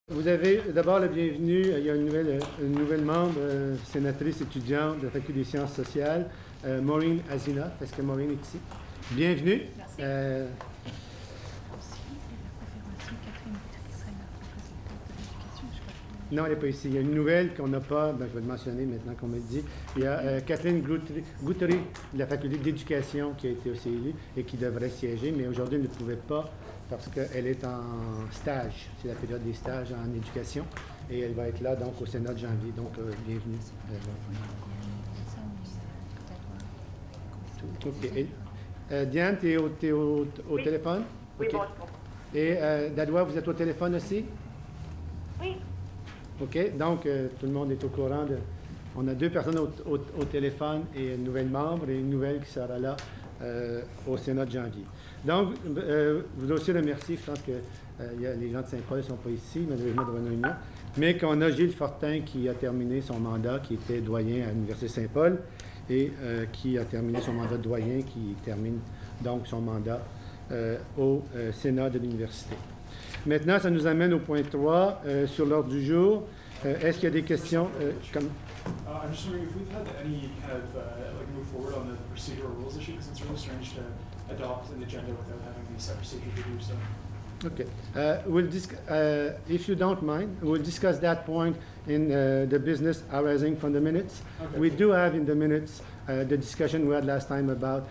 Vous avez d'abord la bienvenue. Il y a une nouvelle membre, sénatrice étudiante de la Faculté des sciences sociales, Maureen Azina. Est-ce que Maureen est ici? Bienvenue. Merci. Non, elle n'est pas ici. Il y a une nouvelle qu'on n'a pas, je vais le mentionner maintenant qu'on me le dit. Il y a Kathleen Guthrie de la Faculté d'éducation qui a été aussi élue et qui devrait siéger, mais aujourd'hui elle ne pouvait pas parce qu'elle est en stage. C'est la période des stages en éducation et elle va être là donc au Sénat de janvier. Donc, bienvenue. OK. Diane, tu es au oui. téléphone? Oui, okay. bonjour. Et Dadoua, vous êtes au téléphone aussi? Oui. OK. Donc, tout le monde est au courant. On a deux personnes au téléphone et une nouvelle membre et une nouvelle qui sera là au Sénat de janvier. Donc, je voudrais aussi remercier, je pense que les gens de Saint-Paul ne sont pas ici, malheureusement, devant une réunion, mais qu'on a Gilles Fortin qui a terminé son mandat, qui était doyen à l'Université Saint-Paul et qui a terminé son mandat de doyen, qui termine donc son mandat au Sénat de l'Université. Maintenant, ça nous amène au point 3 sur l'ordre du jour. Est-ce qu'il y a des questions? I'm just wondering if we've had any kind of move forward on the procedural rules issue, because it's really strange to adopt an agenda without having the set procedure to do so. Okay. If you don't mind, we'll discuss that point in the business arising from the minutes. Okay. We do have in the minutes the discussion we had last time about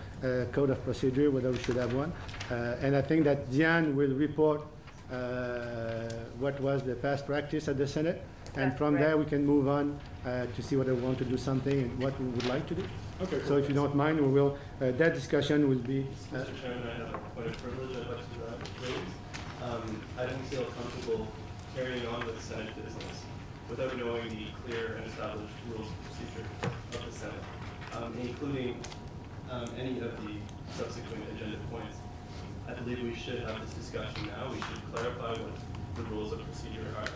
code of procedure, whether we should have one. And I think that Diane will report what was the past practice at the Senate. And That's from correct. there, we can move on to see whether we want to do something and what we would like to do. Okay. So if you don't mind, we will. That discussion will be. Mr. Chairman, I have a point of privilege I'd like to raise. I don't feel comfortable carrying on with Senate business without knowing the clear and established rules of procedure of the Senate, including any of the subsequent agenda points. I believe we should have this discussion now. We should clarify what the rules of procedure are.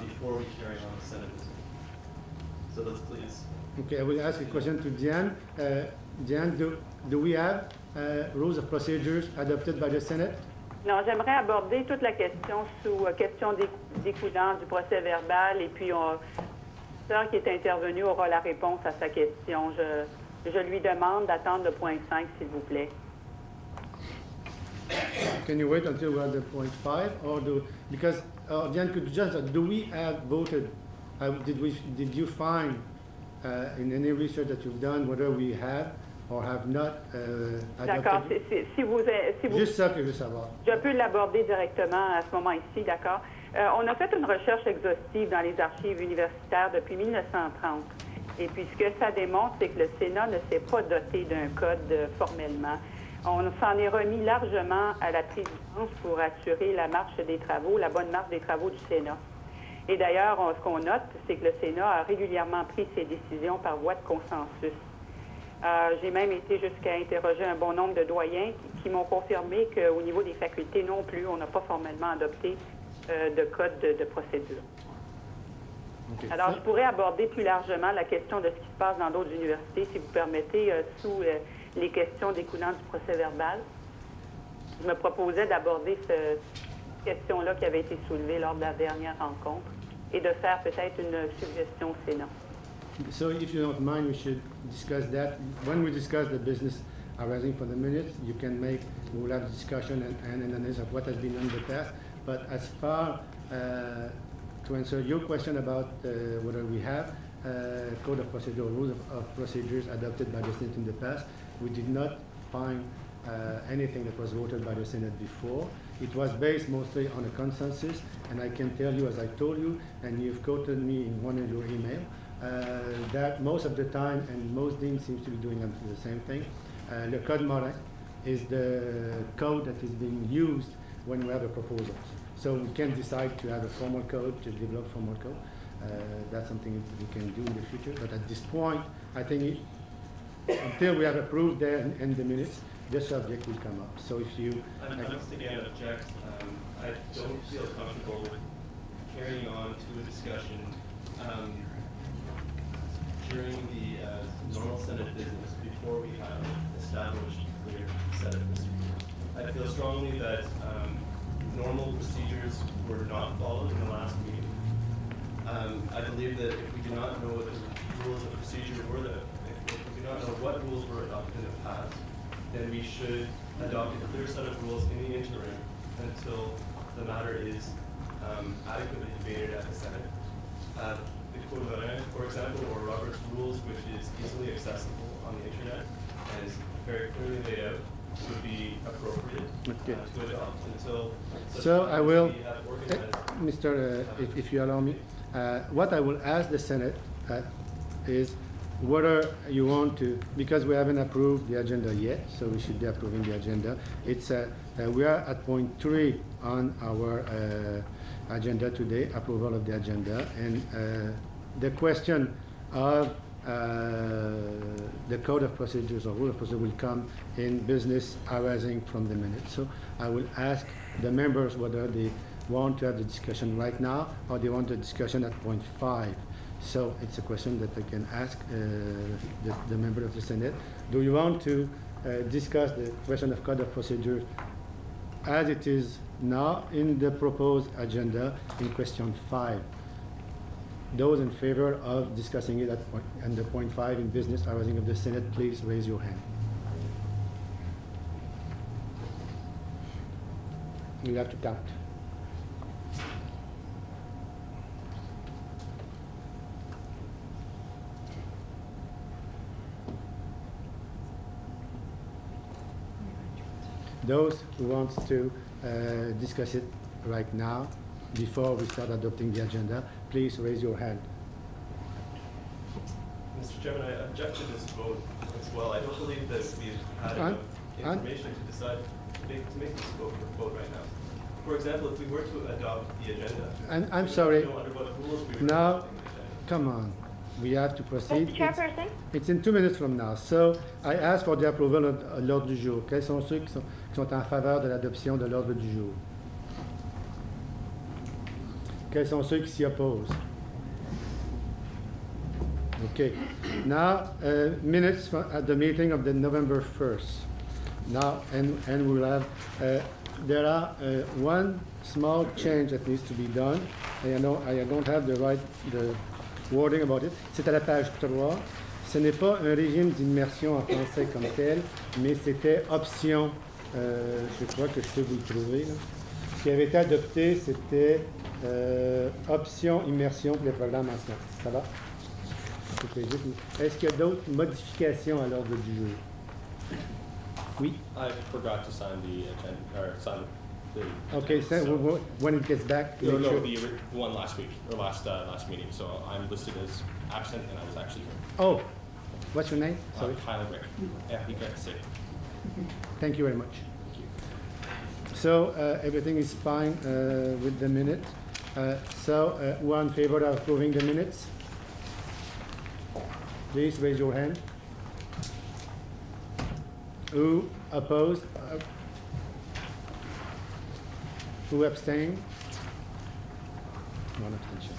Before we carry on the Senate business. So let's please. Okay, I will ask a question to Diane. Diane, do we have rules of procedures adopted by the Senate? Non, j'aimerais aborder toute la question sous question découlant du procès verbal et puis l'auteur qui est intervenu aura la réponse à sa question. Je lui demande d'attendre le point 5, s'il vous plaît. Can you wait until we're at the point 5, or because Diane, could you just do we have voted? Did you find in any research that you've done whether we have or have not adopted? D'accord. Si vous Juste ça que je veux savoir. Je peux l'aborder directement à ce moment ici, d'accord. On a fait une recherche exhaustive dans les archives universitaires depuis 1930. Et puis ce que ça démontre, c'est que le Sénat ne s'est pas doté d'un code formellement. On s'en est remis largement à la présidence pour assurer la marche des travaux, la bonne marche des travaux du Sénat. Et d'ailleurs, ce qu'on note, c'est que le Sénat a régulièrement pris ses décisions par voie de consensus. J'ai même été jusqu'à interroger un bon nombre de doyens qui m'ont confirmé qu'au niveau des facultés non plus, on n'a pas formellement adopté de code de procédure. Okay. Alors, je pourrais aborder plus largement la question de ce qui se passe dans d'autres universités, si vous permettez, sous les questions découlant du procès verbal. Je me proposais d'aborder cette question-là qui avait été soulevée lors de la dernière rencontre et de faire peut-être une suggestion au Sénat. So if you don't mind, we should discuss that. When we discuss the business arising from the minutes, you can we will have a discussion and an analysis of what has been done in the past. But as far to answer your question about whether we have code of procedure, rules of procedures adopted by the Senate in the past, we did not find anything that was voted by the Senate before. It was based mostly on a consensus, and I can tell you, as I told you, and you've quoted me in one of your emails, that most of the time, and most deans seems to be doing the same thing, le Code Morin is the code that is being used when we have a proposal. So we can decide to have a formal code, to develop formal code. That's something we can do in the future. But at this point, I think until we have approved there in the minutes, the subject will come up. So if you... I must again object. I don't feel comfortable with carrying on to a discussion during the normal Senate business before we have established a clear set of procedures. I feel strongly that normal procedures were not followed in the last meeting. I believe that if we do not know what the rules of procedure were, that if we do not know what rules were adopted in the past, then we should adopt a clear set of rules in the interim until the matter is adequately debated at the Senate. The Code of Ethics, for example, or Robert's Rules, which is easily accessible on the internet and is very clearly laid out, would be appropriate to adopt until such So time I as will, we have organized. Mr. If you allow me, what I will ask the Senate is whether you want to, because we haven't approved the agenda yet, so we should be approving the agenda. It's we are at point 3 on our agenda today, approval of the agenda, and the question of the code of procedures or rule of procedure will come in business arising from the minutes. So I will ask the members whether they want to have the discussion right now or they want the discussion at point 5. So it's a question that I can ask the member of the Senate. Do you want to discuss the question of code of procedure as it is now in the proposed agenda in question 5? Those in favor of discussing it at under point 5 in business arising of the Senate, please raise your hand. You have to count. Those who want to discuss it right now, before we start adopting the agenda, please raise your hand. Mr. Chairman, I object to this vote as well. I don't believe that we've had enough information to decide to make this vote right now. For example, if we were to adopt the agenda, I'm sorry. know under what rules we were Now, adopting the agenda. come on. We have to proceed. Mr. Chairperson? It's in 2 minutes from now. So, I ask for the approval of l'ordre du jour. Quels sont ceux qui sont en faveur de l'adoption de l'ordre du jour? Quels sont ceux qui s'y opposent? Okay. Now, minutes at the meeting of the November 1st. Now, and we'll have, there are one small change that needs to be done. And I know I don't have the wording about it. C'est à la page 3. Ce n'est pas un régime d'immersion en français comme tel, mais c'était option, je crois que je peux vous le trouver, là. Ce qui avait été adopté, c'était option immersion pour les programmes en sciences. Ça va? Est-ce qu'il y a d'autres modifications à l'ordre du jour? Oui? I forgot to sign the agenda, or sign the... Okay, so when it gets back, No, make no, sure- the one last week, or last meeting, so I'm listed as absent and I was actually here. Oh, what's your name? Sorry. Tyler Rick. Yeah, you got to say. Thank you very much. So everything is fine with the minute. So who are in favor of approving the minutes? Please raise your hand. Who opposed? Who abstained? One abstention.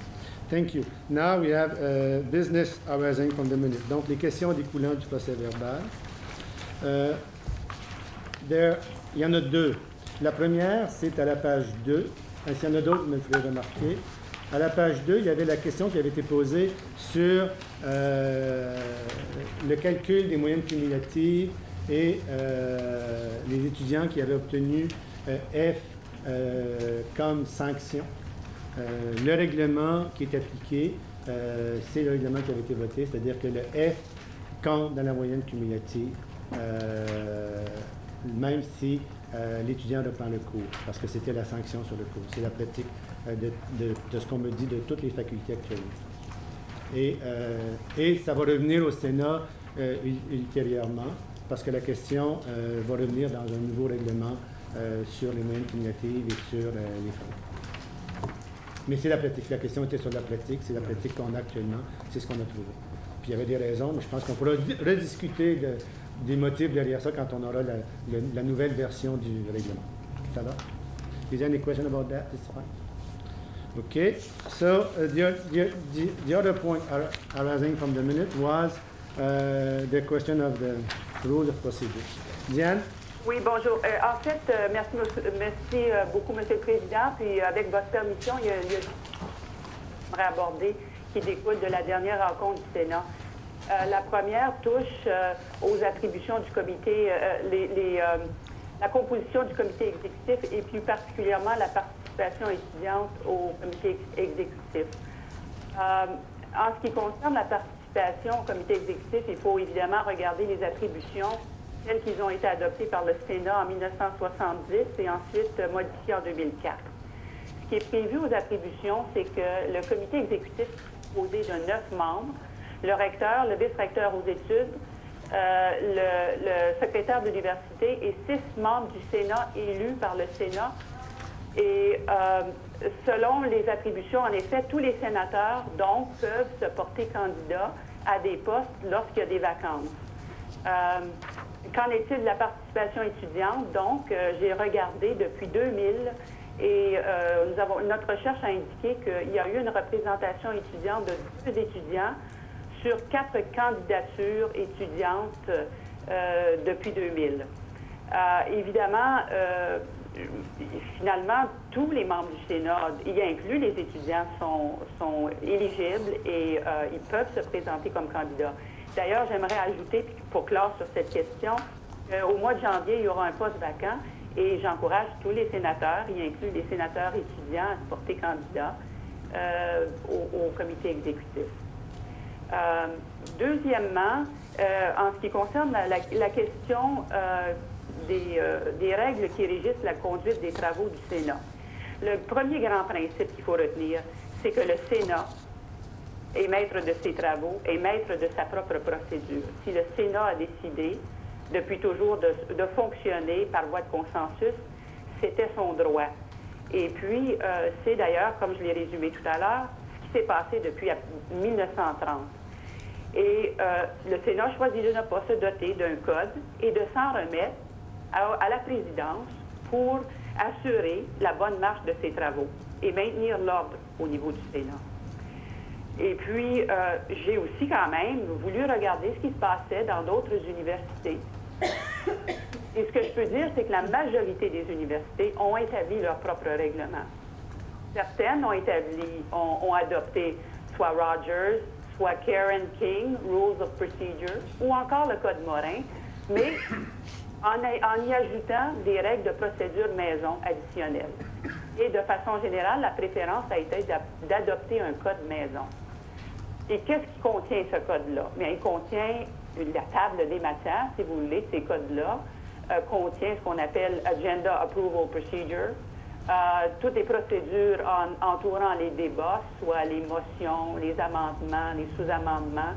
Thank you. Now we have business arising from the minutes. Donc les questions découlant du procès verbal. Il y en a deux. La première, c'est à la page 2. S'il y en a d'autres, vous me le ferez remarquer. À la page 2, il y avait la question qui avait été posée sur le calcul des moyennes cumulatives et les étudiants qui avaient obtenu F comme sanction. Le règlement qui est appliqué, c'est le règlement qui avait été voté, c'est-à-dire que le F compte dans la moyenne cumulative, même si l'étudiant reprend le cours, parce que c'était la sanction sur le cours. C'est la pratique de ce qu'on me dit de toutes les facultés actuelles. Et ça va revenir au Sénat ultérieurement, parce que la question va revenir dans un nouveau règlement sur les moyennes cumulatives et sur les fonds. Mais c'est la pratique. La question était sur la pratique. C'est la pratique qu'on a actuellement. C'est ce qu'on a trouvé. Puis il y avait des raisons, mais je pense qu'on pourra rediscuter des motifs derrière ça quand on aura la nouvelle version du règlement. Ça va? Is there any question about that? It's fine. Okay. So the other point arising from the minute was the question of the rules of procedure. Diane? Oui, bonjour. En fait, merci beaucoup, Monsieur le Président. Puis, avec votre permission, il y a j'aimerais aborder qui découle de la dernière rencontre du Sénat. La première touche aux attributions du comité, la composition du comité exécutif et plus particulièrement la participation étudiante au comité exécutif. En ce qui concerne la participation au comité exécutif, il faut évidemment regarder les attributions telles qu'ils ont été adoptées par le Sénat en 1970 et ensuite modifiées en 2004. Ce qui est prévu aux attributions, c'est que le comité exécutif est composé de 9 membres, le recteur, le vice-recteur aux études, le secrétaire de l'université et 6 membres du Sénat élus par le Sénat. Et selon les attributions, en effet, tous les sénateurs, donc, peuvent se porter candidats à des postes lorsqu'il y a des vacances. Qu'en est-il de la participation étudiante? Donc, j'ai regardé depuis 2000 et notre recherche a indiqué qu'il y a eu une représentation étudiante de 2 étudiants sur 4 candidatures étudiantes depuis 2000. Évidemment, finalement, tous les membres du Sénat, y inclus les étudiants, sont éligibles et ils peuvent se présenter comme candidats. D'ailleurs, j'aimerais ajouter, pour clore sur cette question, qu'au mois de janvier, il y aura un poste vacant et j'encourage tous les sénateurs, y inclus les sénateurs étudiants, à se porter candidats au comité exécutif. Deuxièmement, en ce qui concerne la question des règles qui régissent la conduite des travaux du Sénat, le premier grand principe qu'il faut retenir, c'est que le Sénat est maître de ses travaux, est maître de sa propre procédure. Si le Sénat a décidé depuis toujours de fonctionner par voie de consensus, c'était son droit. Et puis, c'est d'ailleurs, comme je l'ai résumé tout à l'heure, ce qui s'est passé depuis 1930. Et le Sénat choisit de ne pas se doter d'un code et de s'en remettre à la présidence pour assurer la bonne marche de ses travaux et maintenir l'ordre au niveau du Sénat. Et puis, j'ai aussi quand même voulu regarder ce qui se passait dans d'autres universités. Et ce que je peux dire, c'est que la majorité des universités ont établi leur propre règlement. Certaines ont adopté soit Rogers, soit Karen King, Rules of Procedure, ou encore le Code Morin, mais en y ajoutant des règles de procédure maison additionnelles. Et de façon générale, la préférence a été d'adopter un code maison. Et qu'est-ce qui contient ce code-là? Bien, il contient la table des matières, si vous voulez. Ces codes-là contient ce qu'on appelle Agenda Approval Procedure, toutes les procédures entourant les débats, soit les motions, les amendements, les sous-amendements,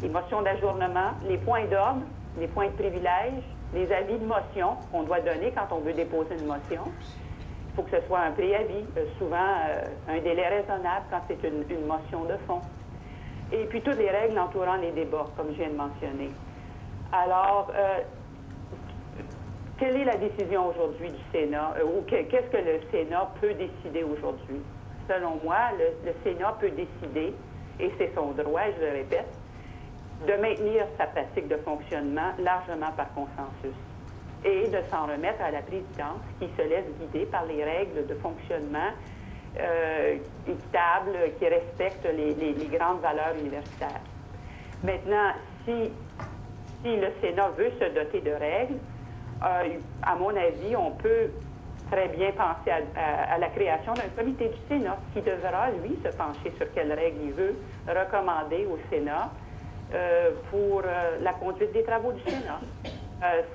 les motions d'ajournement, les points d'ordre, les points de privilège, les avis de motion qu'on doit donner quand on veut déposer une motion. Il faut que ce soit un préavis, souvent un délai raisonnable quand c'est une motion de fond. Et puis toutes les règles entourant les débats, comme je viens de mentionner. Alors, quelle est la décision aujourd'hui du Sénat, ou qu'est-ce que le Sénat peut décider aujourd'hui? Selon moi, le Sénat peut décider, et c'est son droit, je le répète, de maintenir sa pratique de fonctionnement largement par consensus et de s'en remettre à la présidence qui se laisse guider par les règles de fonctionnement équitables qui respectent les grandes valeurs universitaires. Maintenant, si le Sénat veut se doter de règles, à mon avis, on peut très bien penser à la création d'un comité du Sénat qui devra, lui, se pencher sur quelles règles il veut recommander au Sénat pour la conduite des travaux du Sénat.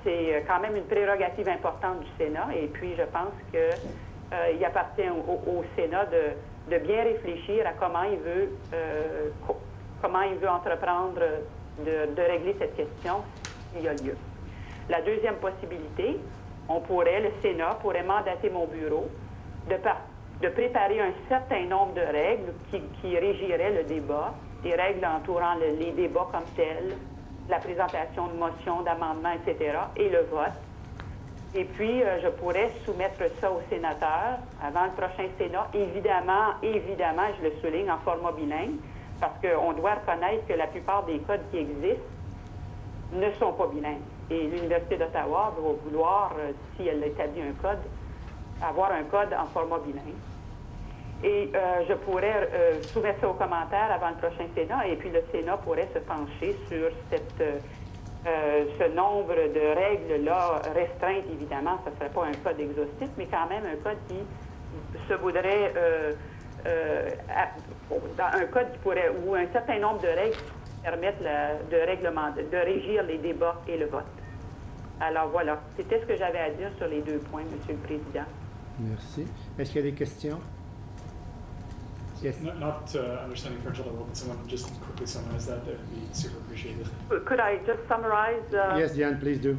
C'est quand même une prérogative importante du Sénat et puis je pense qu'il appartient au Sénat de bien réfléchir à comment il veut entreprendre de régler cette question s'il y a lieu. La deuxième possibilité, le Sénat pourrait mandater mon bureau de préparer un certain nombre de règles qui régiraient le débat, des règles entourant les débats comme tels, la présentation de motions, d'amendements, etc., et le vote. Et puis, je pourrais soumettre ça aux sénateurs avant le prochain Sénat, évidemment, je le souligne, en format bilingue, parce qu'on doit reconnaître que la plupart des codes qui existent ne sont pas bilingues. Et l'Université d'Ottawa va vouloir, si elle établit un code, avoir un code en format bilingue. Et je pourrais soumettre ça aux commentaires avant le prochain Sénat, et puis le Sénat pourrait se pencher sur ce nombre de règles-là restreintes, évidemment. Ce ne serait pas un code exhaustif, mais quand même un code qui se voudrait... un code qui pourrait... ou un certain nombre de règles qui permettent de régir les débats et le vote. Alors voilà, c'était ce que j'avais à dire sur les 2 points, Monsieur le Président. Merci. Est-ce qu'il y a des questions? Yes. Not understanding French all that well, but someone just quickly summarize that. That would be super appreciated. Could I just summarize? Yes, Diane, please do.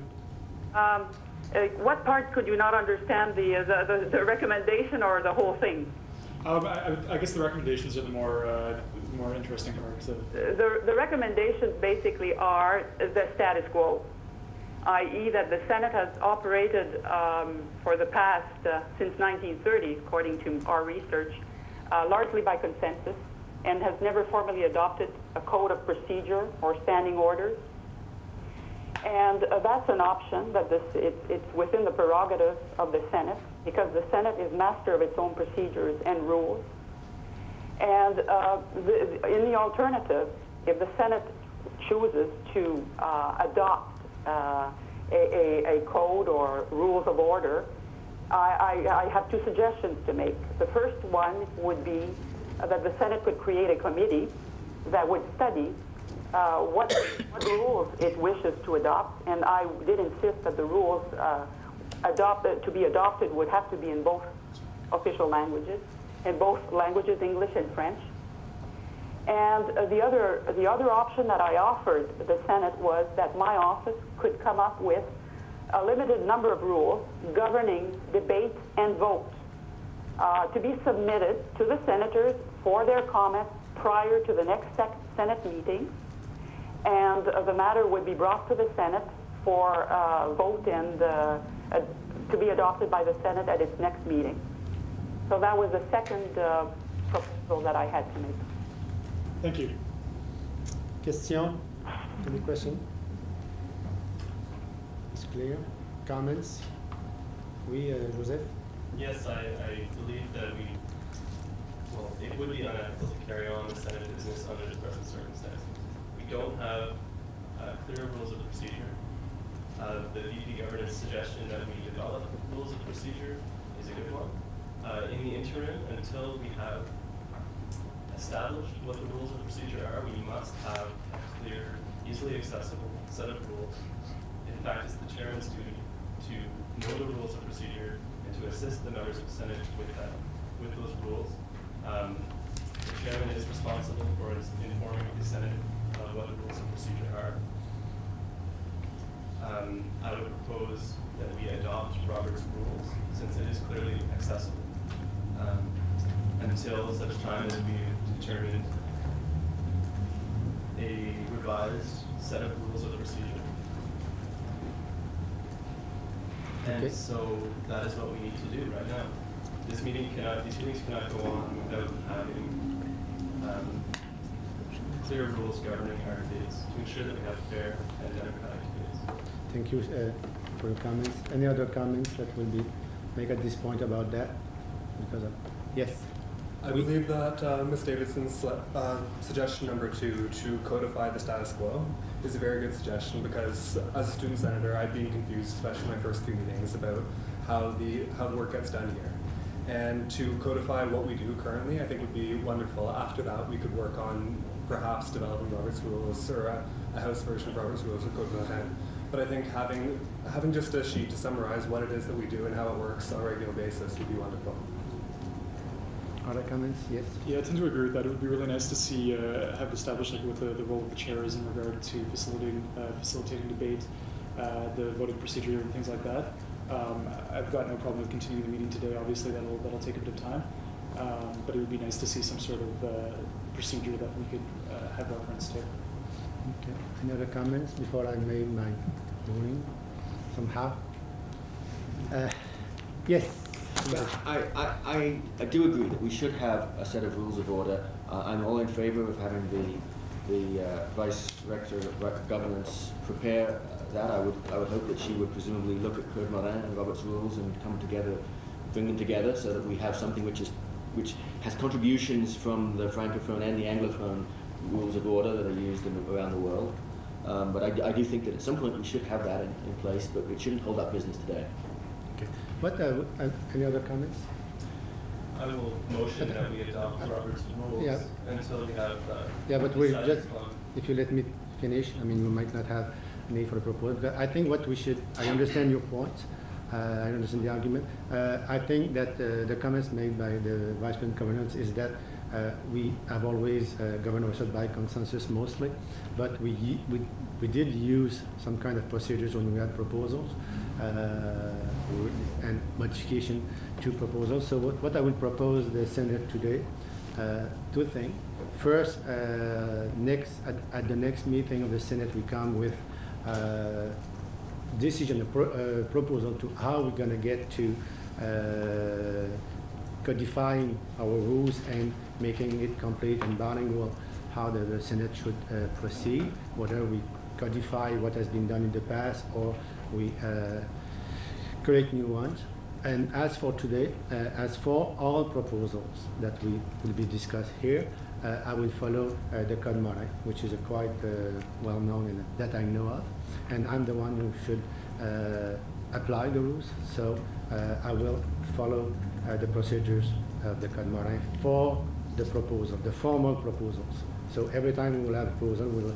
What part could you not understand, the recommendation or the whole thing? I guess the recommendations are the more interesting parts of The recommendations basically are the status quo, i.e. that the Senate has operated for the past, since 1930, according to our research, largely by consensus, and has never formally adopted a code of procedure or standing orders. And that's an option, that it's within the prerogative of the Senate, because the Senate is master of its own procedures and rules. And in the alternative, if the Senate chooses to adopt a code or rules of order, I have 2 suggestions to make. The first one would be that the Senate could create a committee that would study what rules it wishes to adopt, and I did insist that the rules to be adopted would have to be in both official languages, in both languages, English and French. And the other option that I offered the Senate was that my office could come up with a limited number of rules governing debate and vote to be submitted to the senators for their comments prior to the next Senate meeting. And the matter would be brought to the Senate for vote and to be adopted by the Senate at its next meeting. So that was the second proposal that I had to make. Thank you. Question? Any question? It's clear. Comments? Oui, Joseph? Yes, I believe that it would be unethical to carry on the Senate business under the present circumstances. We don't have clear rules of procedure. The VP governance suggestion that we develop rules of procedure is a good one. In the interim, until we have established what the rules of procedure are, we must have a clear, easily accessible set of rules. In fact, it's the chairman's duty to know the rules of procedure and to assist the members of the Senate with those rules. The chairman is responsible for informing the Senate of what the rules of procedure are. I would propose that we adopt Robert's rules, since it is clearly accessible, until such time as we determine a revised set of rules of procedure. And Okay. so that is what we need to do right now. These meetings cannot go on without having clear rules governing our debates to ensure that we have fair and democratic debates. Thank you for your comments. Any other comments that will be made at this point about that? Yes. I believe that Ms. Davidson's suggestion number 2 to codify the status quo is a very good suggestion, because as a student senator, I've been confused, especially in my first few meetings, about how the work gets done here. And to codify what we do currently, I think would be wonderful. After that, we could work on perhaps developing Robert's Rules or a House version of Robert's Rules or Code of Intent. But I think having just a sheet to summarize what it is that we do and how it works on a regular basis would be wonderful. Other comments? Yes. Yeah, I tend to agree with that. It would be really nice to see have established what the role of the chair is in regard to facilitating debate, the voting procedure, and things like that. I've got no problem with continuing the meeting today. Obviously, that'll take a bit of time, but it would be nice to see some sort of procedure that we could have reference to. Okay. Any other comments before I make my ruling somehow? Yes. I do agree that we should have a set of rules of order. I'm all in favor of having the Vice Rector of Governance prepare that, I would hope that she would presumably look at Code Morin and Robert's rules and bring them together so that we have something which has contributions from the Francophone and the Anglophone rules of order that are used around the world. But I do think that at some point we should have that in place, but it shouldn't hold up business today. Okay. What any other comments? I will motion that we adopt Robert's rules until we have. But we decided just, upon. if you let me finish, I mean, we might not have a need for a proposal. But I think what we should, I understand your point. I understand the argument. I think that the comments made by the Vice President Governance is that we have always governed ourselves by consensus mostly, but we did use some kind of procedures when we had proposals and modification to proposals. So what I will propose the Senate today, two things. First, at the next meeting of the Senate, we come with decision, proposal to how we're going to get to codifying our rules and making it complete and bilingual, how the Senate should proceed, whether we codify what has been done in the past or we create new ones. And as for today, as for all proposals that will be discussed here, I will follow the Code Morin, which is a quite well-known and that I know of, and I'm the one who should apply the rules. So I will follow the procedures of the Code Morin for the proposal, the formal proposals. So every time we will have a proposal,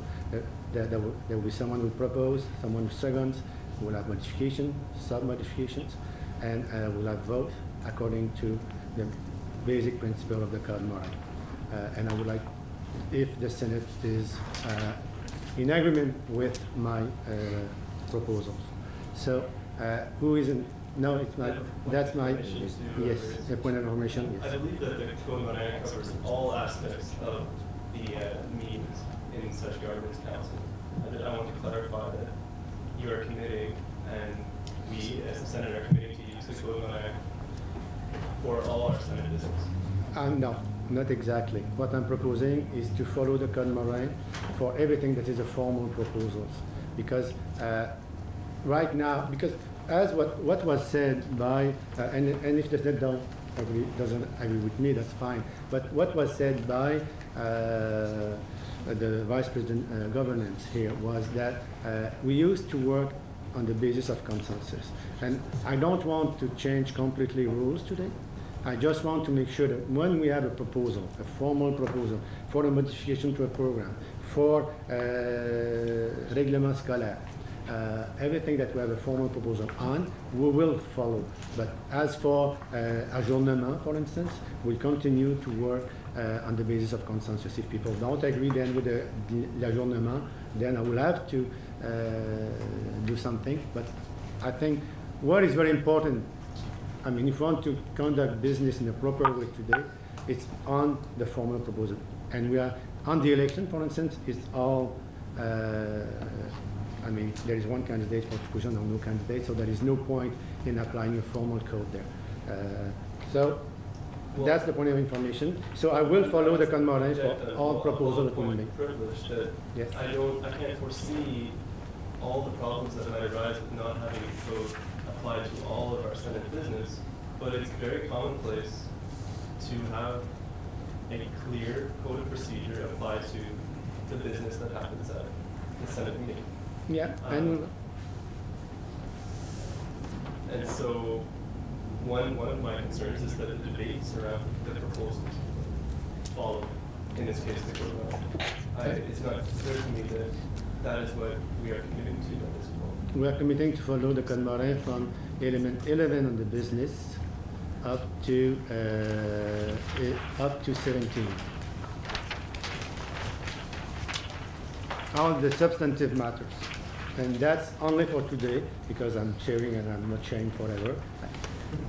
there will be someone who will propose, someone who seconds, we will have modifications, sub-modifications, and we'll have vote according to the basic principle of the Code Morin. And I would like, if the Senate is in agreement with my proposals. So who isn't? No, it's not. That's my, yes, a point of information, yes. I believe that the Code Morin covers all aspects of the means in such governance council. And I want to clarify that you are committing, and we as the Senate are committing to use the Code Morin for all our Senate business. No, not exactly. What I'm proposing is to follow the Code Morin for everything that is a formal proposals. Because right now, because as what was said by, and if the Senate doesn't agree with me, that's fine. But what was said by the Vice President Governance here was that we used to work on the basis of consensus. And I don't want to change completely rules today. I just want to make sure that when we have a proposal, a formal proposal for a modification to a program, for règlement scolaire, everything that we have a formal proposal on, we will follow. But as for ajournement, for instance, we'll continue to work on the basis of consensus. If people don't agree then with the ajournement, then I will have to do something. But I think what is very important, I mean, if you want to conduct business in a proper way today, it's on the formal proposal. And we are on the election, for instance, it's all, I mean, there is one candidate for position or no candidate, so there is no point in applying a formal code there. Well, that's the point of information. So I will follow the Code Morin for all proposals that we make. Privilege that yes. I can't foresee all the problems that might arise with not having a code applied to all of our Senate business, but it's very commonplace to have a clear code of procedure applied to the business that happens at the Senate meeting. Yeah, and so one of my concerns is that the debates around the proposals follow, in this case, the code. It's not clear to me that that is what we are committing to at this point. We are committing to follow the Code Morin from element 11 on the business up to 17. All the substantive matters. And that's only for today, because I'm chairing and I'm not chairing forever.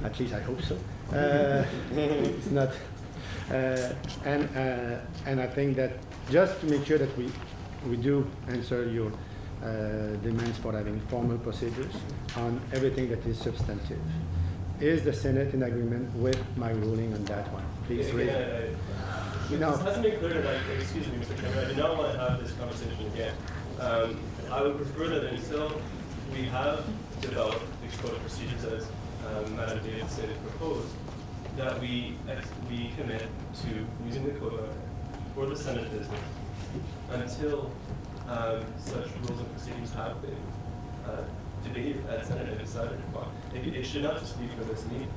At least I hope so. It's not. And I think that just to make sure that we do answer your demands for having formal procedures on everything that is substantive. Is the Senate in agreement with my ruling on that one? Please raise it. You know. This hasn't been clear that excuse me, Mr. Chairman, I do not want to have this conversation again. I would prefer that until we have developed these code of procedures as Madam Davidson proposed, that we commit to using the code for the Senate business until such rules and procedures have been debated at Senate and decided upon. It should not just be for this meeting,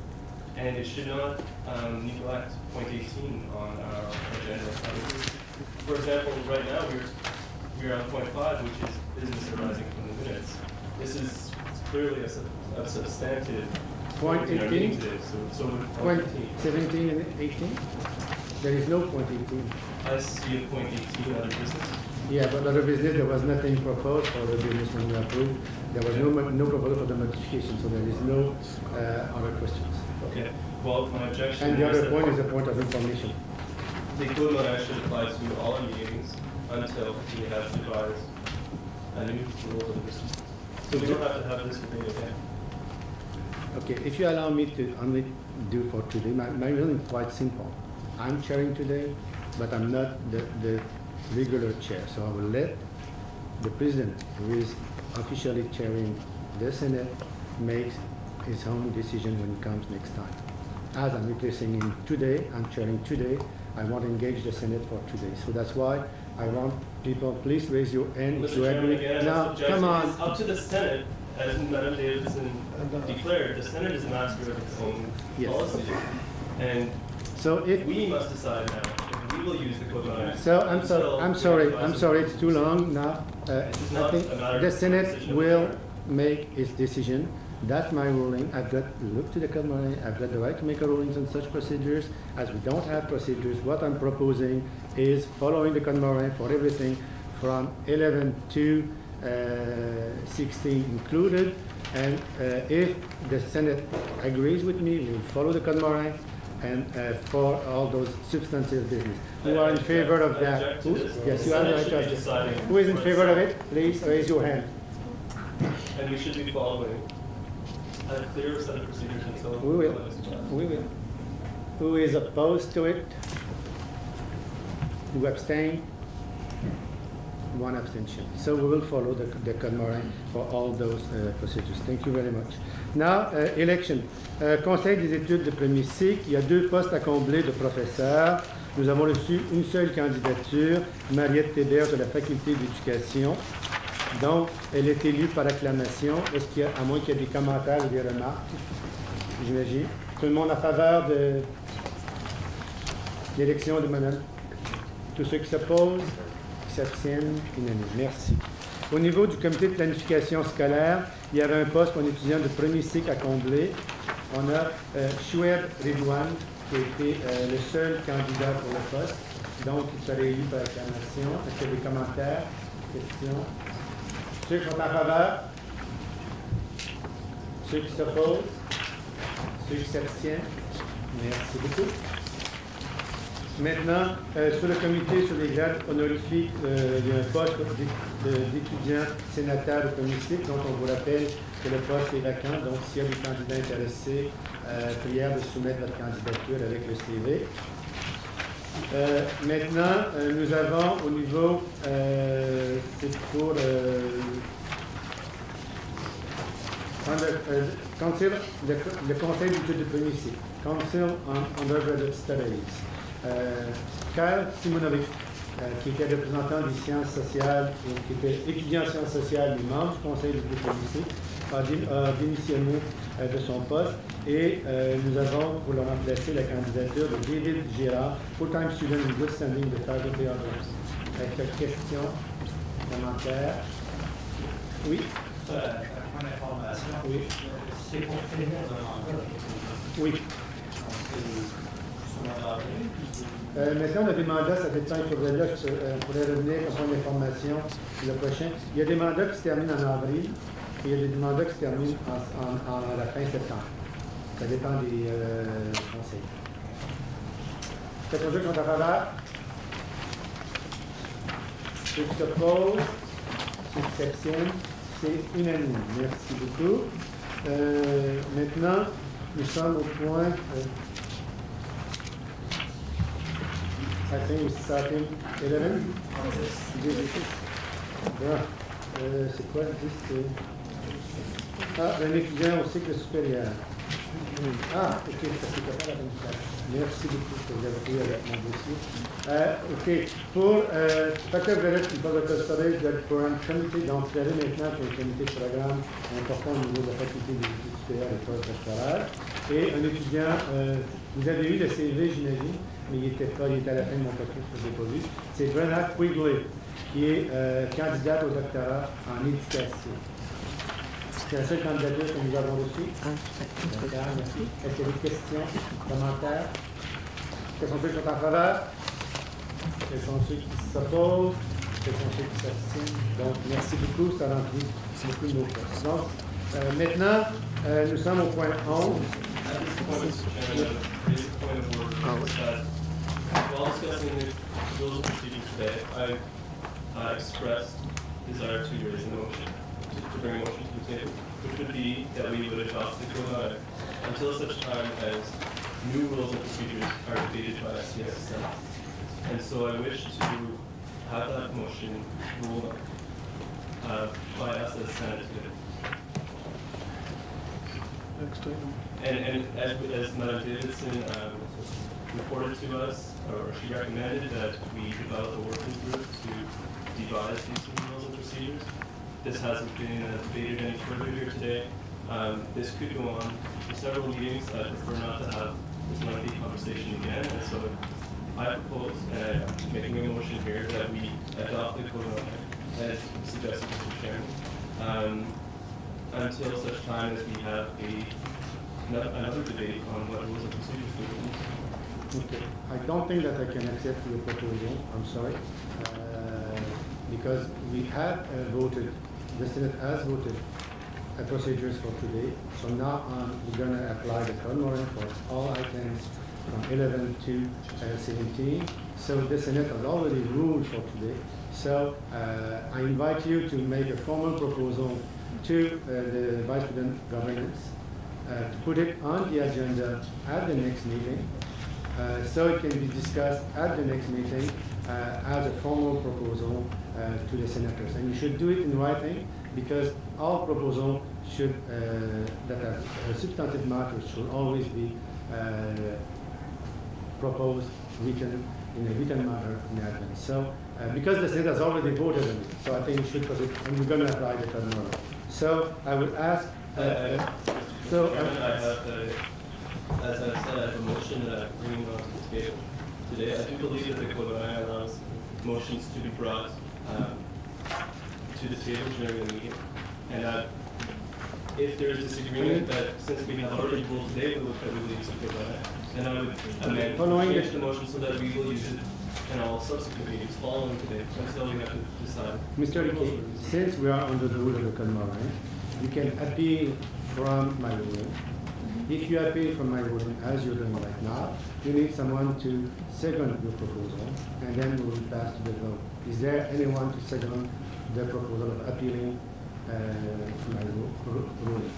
and it should not neglect point 18 on our agenda. For example, right now we're on point 5, which is business arising from the minutes. This is clearly a substantive Point 18? today, so Point 17 and 18? There is no point 18. I see a point 18 other business. Yeah, but other business, there was nothing proposed for the business when we approved. There was no proposal for the modification, so there is no other questions. Okay. Well, my objection And the is other that point is a point of information. the code modification should apply to all our meetings until we have devised a new rules of procedure. So we don't have to have this debate again. Okay, if you allow me to only do for today, my reason is quite simple. I'm chairing today, but I'm not the regular chair. So I will let the president, who is officially chairing the Senate, make his own decision when it comes next time. As I'm replacing him today, I'm chairing today, I want to engage the Senate for today. So that's why I want people, please raise your hand if Mr. you Chairman, agree. again, Now, come on. it's up to the Senate, as Madam Davidson declared, the Senate is master of its own Yes. policy. And So if we must decide now if we will use the code modification. So until I'm we sorry, devise it's too long now. This is I not think a matter the of Senate decision of will the chair. make its decision. That's my ruling. I've got to look to the committee. I've got the right to make a rulings on such procedures. As we don't have procedures, what I'm proposing is following the code moraine for everything from 11 to 16 included. And if the Senate agrees with me, we will follow the code moraine and for all those substantive business. Who are in favor of that? Who? Yes, you are the right to ask. Who is in favor of it? Please raise your hand. And we should be following a clear set of procedures until. We will. We will. Who is opposed to it? Who abstain? One abstention. So we will follow the code moraine for all those procedures. Thank you very much. Now, election. Conseil des études de premier cycle. Il y a 2 postes à combler de professeurs. Nous avons reçu une seule candidature, Mariette Thébert de la Faculté d'éducation. Donc, elle est élue par acclamation. Est-ce qu'il y a, à moins qu'il y ait des commentaires ou des remarques, j'imagine. Tout le monde en faveur de l'élection de madame? Tous ceux qui s'opposent, qui s'abstiennent, unanime. Merci. Au niveau du comité de planification scolaire, il y avait un poste pour un étudiant de premier cycle à combler. On a Choueb Redouane, qui a été le seul candidat pour le poste. Donc, il serait élu par acclamation. Est-ce qu'il y a des commentaires, questions? Ceux qui sont en faveur? Ceux qui s'opposent? Ceux qui s'abstiennent? Merci beaucoup. Maintenant, sur le comité sur les grades honorifiques, il y a un poste d'étudiant sénateur de premier cycle, donc on vous rappelle que le poste est vacant, donc s'il y a des candidats intéressés, prière de soumettre votre candidature avec le CV. Maintenant, nous avons au niveau, c'est pour le conseil d'études de premier cycle, Council on Undergraduate Studies. Kyle Simonovic, qui était représentant des sciences sociales, qui était étudiant en sciences sociales et membre du conseil de police, a démissionné de son poste et nous avons pour le remplacer la candidature de David Girard, full-time student in good standing de Faculty of Arts. Quelques questions, commentaires? Oui? Point d'information. Oui. C'est pour finir un mandat. Oui. Maintenant, on a des mandats, ça dépend, il faudrait là, on pourrait revenir comme point d'information le prochain. Il y a des mandats qui se terminent en avril et il y a des mandats qui se terminent à la fin septembre. Ça dépend des conseils. Quels sont ceux qui sont en faveur? Ceux qui s'opposent? Ceux qui s'abstiennent? C'est unanime. Merci beaucoup. Maintenant, nous sommes au point... I think we starting 11. Bon. C'est quoi 10? Ah, un étudiant au cycle supérieur. Ah, ok, parce que tu pas la bonne place. Merci beaucoup pour vous avoir pris avec mon dossier. Ok, pour Dr. Verrett, qui pose le storage pour un comité, donc vous avez maintenant un comité de programme important au niveau de la faculté des études supérieures et postdoctorales. Et un étudiant, vous avez eu le CV, j'imagine, mais il était à la fin de mon papier, je ne l'ai pas vu. C'est Brenna Quigley, qui est candidate au doctorat en éducation. C'est la seule candidature que nous avons reçue. D'accord, merci. Est-ce qu'il y a des questions, commentaires? Quels sont ceux qui sont en faveur? Quels sont ceux qui s'opposent? Quels sont ceux qui s'abstiennent? Donc, merci beaucoup, ça remplit beaucoup de nos postes. Donc, maintenant, nous sommes au point 11. While discussing the rules of procedure today, I expressed desire to raise a motion, to bring a motion to the table, which would be that we would adopt the code until such time as new rules and procedures are debated by SCS Senate. And so I wish to have that motion ruled by us as Senate today. And as Madam Davidson reported to us, or she recommended that we develop a working group to devise these new rules and procedures. This hasn't been debated any further here today. This could go on for several meetings. I prefer not to have this lengthy conversation again, and so I propose, and I'm making a motion here, that we adopt the code as suggested, Mr. Chairman, until such time as we have another debate on what rules and procedures we will use. Okay. I don't think that I can accept your proposal. I'm sorry. Because we have voted, the Senate has voted procedures for today. So now we're going to apply the code moraine for all items from 11 to 17. So the Senate has already ruled for today. So I invite you to make a formal proposal to the Vice President Governance to put it on the agenda at the next meeting. So it can be discussed at the next meeting as a formal proposal to the senators. And you should do it in writing because all proposals should, that are substantive matters should always be proposed written in a written manner in advance. So because the Senate has already voted on it, so I think we should put it, and we're going to apply the code moraine. So I would ask, I have as I've said, I have a motion that I'm bringing onto the table today. I do believe that the code allows motions to be brought to the table during the meeting, and that if there is disagreement, that since we have already ruled today, we will use the code, and I would change the motion so that we will use it in all subsequent meetings following today. Until we have to decide. Mr. Ricky, since we are under the rule of the code moraine, you can appeal from my ruling. If you appeal from my ruling, as you're doing right now, you need someone to second your proposal, and then we will pass to the vote. Is there anyone to second the proposal of appealing my ruling?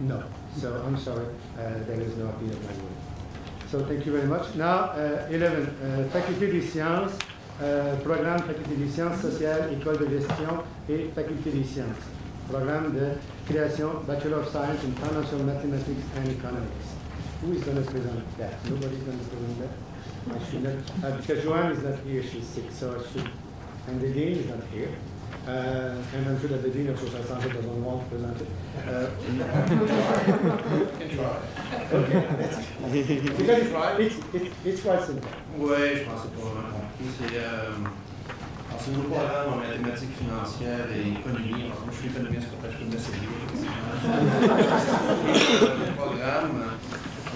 No. So I'm sorry, there is no appeal of my ruling. So thank you very much. Now, 11, Faculté des Sciences. Programme Faculté des Sciences sociales, École de gestion et Faculté des Sciences. Programme de création, Bachelor of Science in Financial Mathematics and Economics. Who is going to present that? Nobody's going to present that? I should not, because Joanne is not here, she's sick, so I should, and the Dean is not here. And I'm sure that the Dean of Social Sciences doesn't want to present it. You can try. Okay. Because it's quite simple. Oui, je pense que c'est pas vraiment compliqué. C'est un programme en mathématiques financières et économie. Moi, je suis économiste, je peux me laisser lire. Le programme.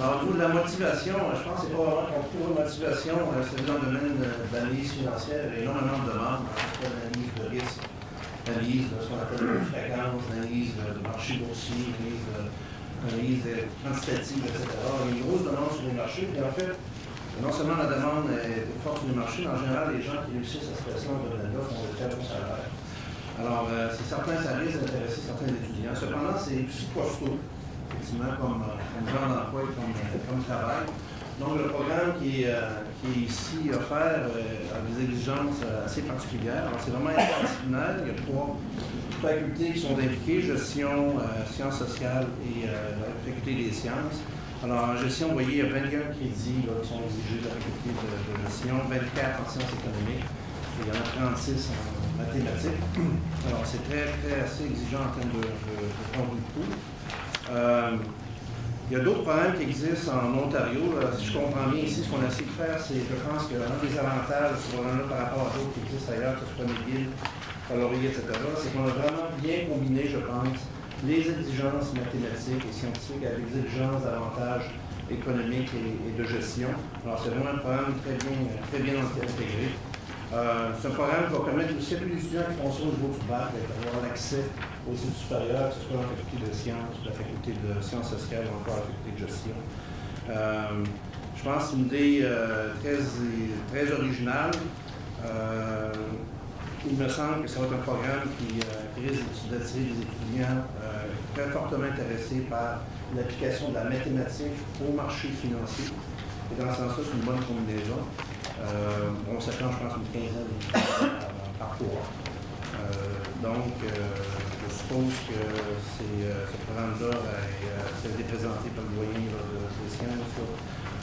Alors, au niveau de la motivation, je pense que c'est pas vraiment compliqué. La motivation, c'est dans le domaine de l'analyse financière et énormément de demandes, l'analyse de risque, l'analyse de ce qu'on appelle de fréquence, l'analyse de marché boursier, l'analyse quantitative, etc. Il y a une grosse demande sur les marchés. Et en fait, non seulement la demande est forte sur les marchés, mais en général, les gens qui réussissent à se placer dans ce domaine-là font de très bons salaires. Alors, c'est certain, ça risque d'intéresser certains étudiants. Cependant, c'est aussi costaud, effectivement, comme genre d'emploi et comme de travail. Donc, le programme qui est ici offert a des exigences assez particulières. Alors, c'est vraiment interdisciplinaire. Il y a 3 facultés qui sont impliquées, gestion, sciences sociales et la faculté des sciences. Alors, en gestion, vous voyez, il y a 21 crédits là, qui sont exigés de la faculté de gestion, 24 en sciences économiques, et il y en a 36 en mathématiques. Alors, c'est assez exigeant en termes de contenu de cours. Il y a d'autres programmes qui existent en Ontario. Si je comprends bien ici, ce qu'on a essayé de faire, c'est, je pense qu'un des avantages de ce programme-là par rapport à d'autres qui existent ailleurs, que ce soit McGill, Laurier, etc., c'est qu'on a vraiment bien combiné, je pense, les exigences mathématiques et scientifiques avec les exigences davantage économiques et de gestion. Alors, c'est vraiment un programme très bien intégré. C'est un programme qui va permettre aussi à tous les étudiants qui font ça au niveau du bac d'avoir l'accès aux études supérieures, que ce soit dans la faculté de sciences, la faculté de sciences sociales ou encore la faculté de gestion. Je pense que c'est une idée très originale. Il me semble que ça va être un programme qui risque d'attirer des étudiants très fortement intéressés par l'application de la mathématique au marché financier. Et dans ce sens-là, c'est une bonne combinaison. On s'attend, je pense, une quinzaine par cours. Donc, je suppose que ce programme-là a été présenté par le doyen des sciences,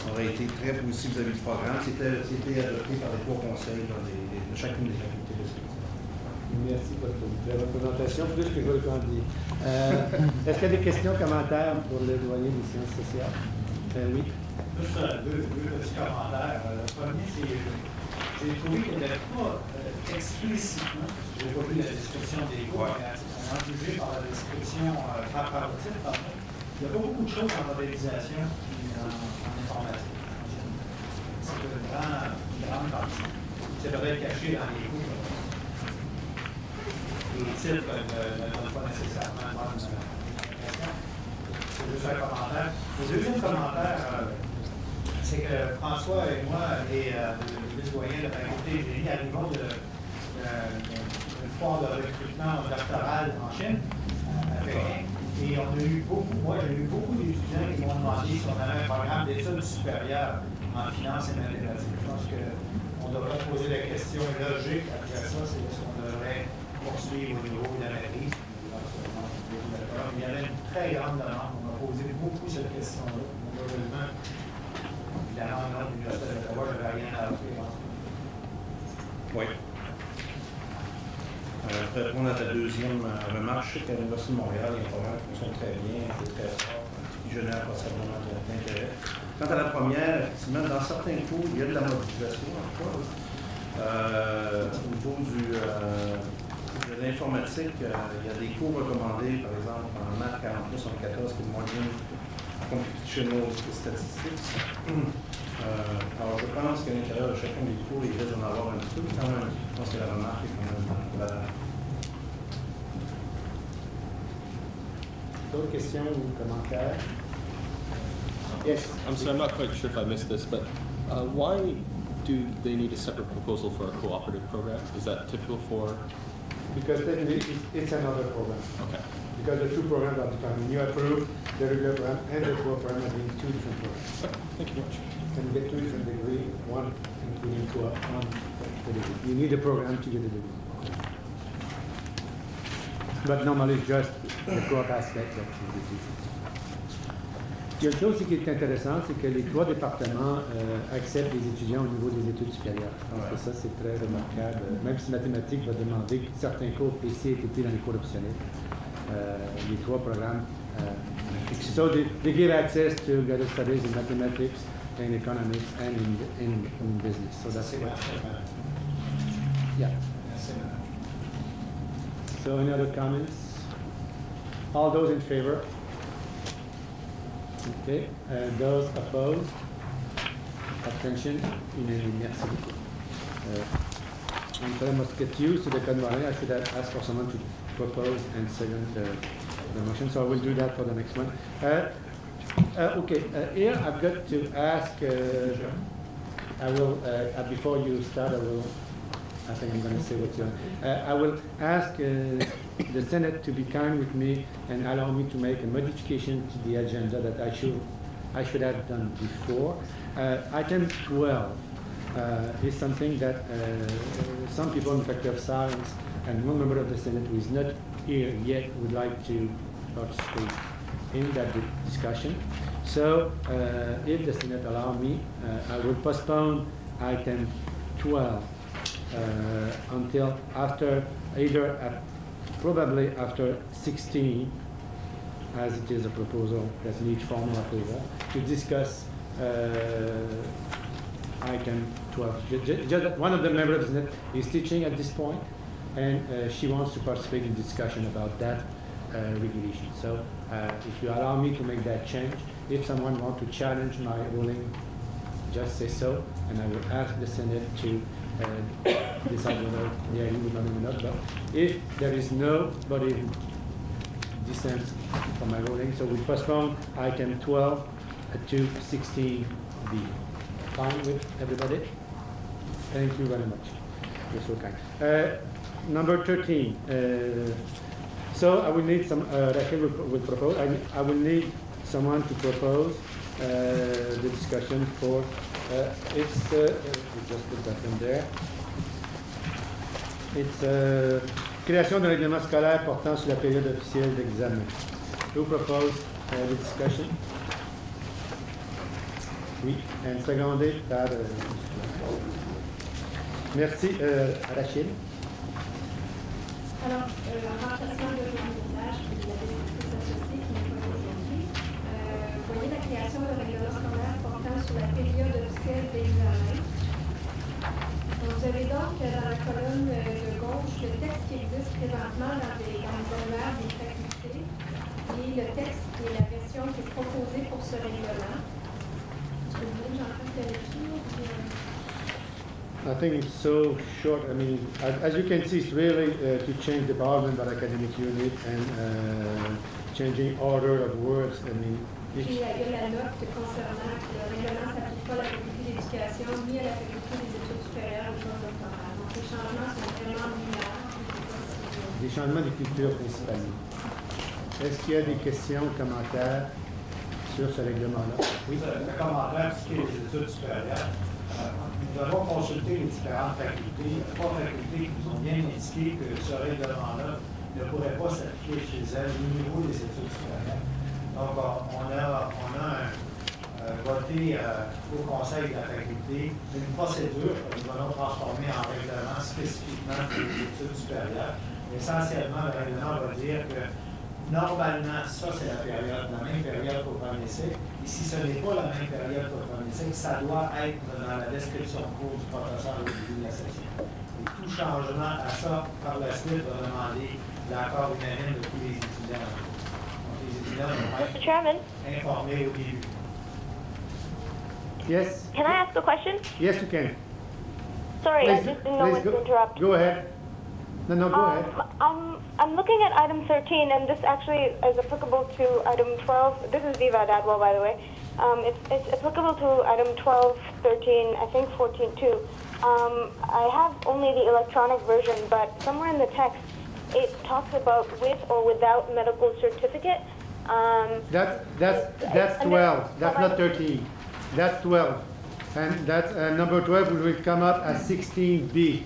aurait été très positif vis-à-vis du programme. C'était adopté par les 3 conseils de chacune des facultés de sciences. Merci pour votre présentation, plus que je veux le dire. Est-ce qu'il y a des questions, commentaires pour le doyen des sciences sociales? Oui. Juste deux petits commentaires. Le premier, c'est que j'ai trouvé qu'il n'y avait pas explicitement, je n'ai pas vu la description des cours, mais on a jugé par la description par le titre, il n'y a pas beaucoup de choses en modélisation et en informatique. C'est une grande partie. C'est peut-être caché dans les cours. Les titres ne donnent pas nécessairement bonne question. C'est juste un commentaire. Le deuxième commentaire, c'est que François et moi et le doyen de la faculté génie arrivons d'une foire de recrutement doctoral en Chine, à Pékin, et on a eu beaucoup, moi j'ai eu beaucoup d'étudiants qui m'ont demandé si on avait un programme d'études supérieures en finance et mathématiques. Je pense qu'on devrait poser la question logique après ça, c'est est-ce qu'on devrait poursuivre au niveau de la maîtrise. Il y avait une très grande demande. On m'a posé beaucoup cette question-là. Malheureusement, évidemment, non, l'Université d'Ottawa, je n'avais rien à offrir. Oui. Pour répondre à ta deuxième remarque, je sais qu'à l'Université de Montréal, il y a un programme qui fonctionne très bien, qui est très fort, qui génère passablement d'intérêt. Quant à la première, effectivement, dans certains cours, il y a de la mobilisation, en tout cas. Au niveau de l'informatique, il y a des cours recommandés, par exemple, en maths 42-74, qui est le moyen computational statistics. Alors, je pense qu'à l'intérieur de chacun des cours, il risque d'en avoir un petit peu, mais quand même, je pense que la remarque est quand même valable. D'autres questions ou commentaires? Yes. I'm sorry, I'm not quite sure if I missed this, but why do they need a separate proposal for a cooperative program? Is that typical for? Because technically, it's another program. Okay. Because the 2 programs are determined. You approve the regular program and the co-op program as being 2 different programs. Okay. Thank you very much. And you get 2 different degrees, one including co-op, one the degree. You need a program to get a degree. But normally it's just the co-op aspect that is the difference. Il y a une chose aussi qui est intéressante, c'est que les 3 départements acceptent les étudiants au niveau des études supérieures. Je pense que ça, c'est très remarquable. Même si mathématiques va demander que certains cours PC aient été dans les cours optionnels, les 3 programmes. So they give access to graduate studies in mathematics, in economics, and in business. So that's what. Yeah. So any other comments? All those in favor? Okay. Those opposed? Abstention? Merci beaucoup. I'm sorry, I must get used to the convening. I should have asked for someone to propose and second the motion, so I will do that for the next one. Okay, here I've got to ask, I will, before you start, I think I'm going to say what you're, I will ask the Senate to be kind with me and allow me to make a modification to the agenda that I should have done before. Item 12 is something that some people in the Faculty of Science and one member of the Senate who is not here yet would like to participate in that discussion. So if the Senate allow me, I will postpone item 12 until after, probably after 16, as it is a proposal that needs formal approval, to discuss item 12. Just that one of the members of the Senate is teaching at this point, and she wants to participate in discussion about that regulation. So if you allow me to make that change, if someone wants to challenge my ruling, just say so, and I will ask the Senate to decide whether they agree with me or not. But if there is nobody who dissents from my ruling, so we postpone item 12 to 16B. Fine with everybody? Thank you very much. You're so kind. Number 13. So I will need some, Rachel will propose, I will need someone to propose the discussion for, it's, we'll just put that in there. It's création d'un règlement scolaire portant sur la période officielle d'examen. Je vous propose the discussion. Oui, and secondé par merci, Rachel. Alors, remplacement de l'héritage de la directrice associée qui n'est pas aujourd'hui. Voyez la création de règlement scolaire portant sur la période officielle d'examen. Vous avez donc dans la colonne de gauche le texte qui existe présentement dans les annuaires des facultés et le texte qui est la version qui est proposée pour ce règlement. Est-ce que vous voulez que j'en fasse la lecture? I think it's so short. I mean, as you can see, it's really to change department by academic unit and changing order of words. I mean, il y a la note concernant que le règlement ne s'applique pas à la faculté d'éducation ni à la faculté des études supérieures ou postdoctorales. Donc les changements sont vraiment mineurs. Des changements de culture principalement. Est-ce qu'il y a des questions ou commentaires sur ce règlement-là? Oui, le commentaire, ce qui est des études supérieures. Nous avons consulté les différentes facultés. Il y a 3 facultés qui nous ont bien indiqué que ce règlement-là ne pourrait pas s'appliquer chez elles au niveau des études supérieures. Donc, on a voté au conseil de la faculté une procédure que nous allons transformer en règlement spécifiquement pour les études supérieures. Essentiellement, le règlement va dire que normalement, ça c'est la même période qu'au premier cycle. Et si ce n'est pas la même période qu'au premier cycle, ça doit être dans la description de cours du professeur au début de la session. Et tout changement à ça, par la suite, va demander l'accord unanime de tous les étudiants. Donc, les étudiants vont être informés au début. Yes? Can I ask a question? Yes, you can. Sorry, Please, I just didn't know when to interrupt. Go ahead. No, go ahead. I'm looking at item 13, and this actually is applicable to item 12. This is Viva Dadwell, by the way. It's applicable to item 12, 13, I think 14 too. I have only the electronic version, but somewhere in the text it talks about with or without medical certificate. That's 12. That's not 13. That's 12. And that's number 12 will come up as 16B.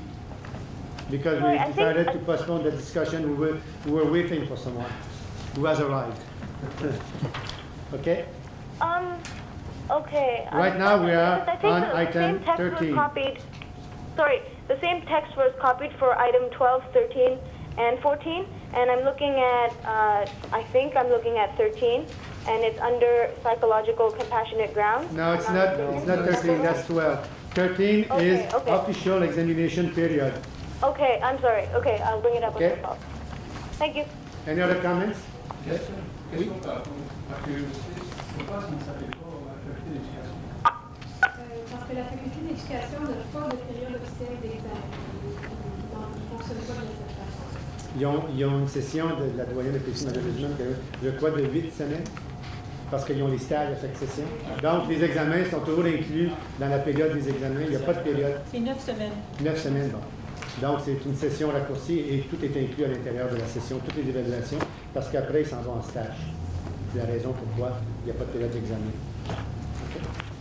Because we decided to postpone the discussion. We were waiting for someone who has arrived. Okay? Okay. Right now we are on item 13. The same text was copied for item 12, 13, and 14. And I'm looking at, I think I'm looking at 13. And it's under psychological compassionate grounds. No, it's not 13, that's 12. 13 is official examination period. Okay, I'm sorry. Okay, I'll bring it up with the call. Thank you. Any other comments? Yes, sir. Oui. Parce que la faculté d'éducation n'a pas de période officielle d'examen. Donc, il ne fonctionne pas de cette façon. Ils ont une session de la doyenne de PC, malheureusement, je crois de 8 semaines, parce qu'ils ont les stages à chaque session. Donc, les examens sont toujours inclus dans la période des examens. Il n'y a pas de période. C'est 9 semaines. 9 semaines, bon. Donc, c'est une session raccourcie et tout est inclus à l'intérieur de la session, toutes les évaluations, parce qu'après, ils s'en vont en stage. C'est la raison pourquoi il n'y a pas de période d'examen.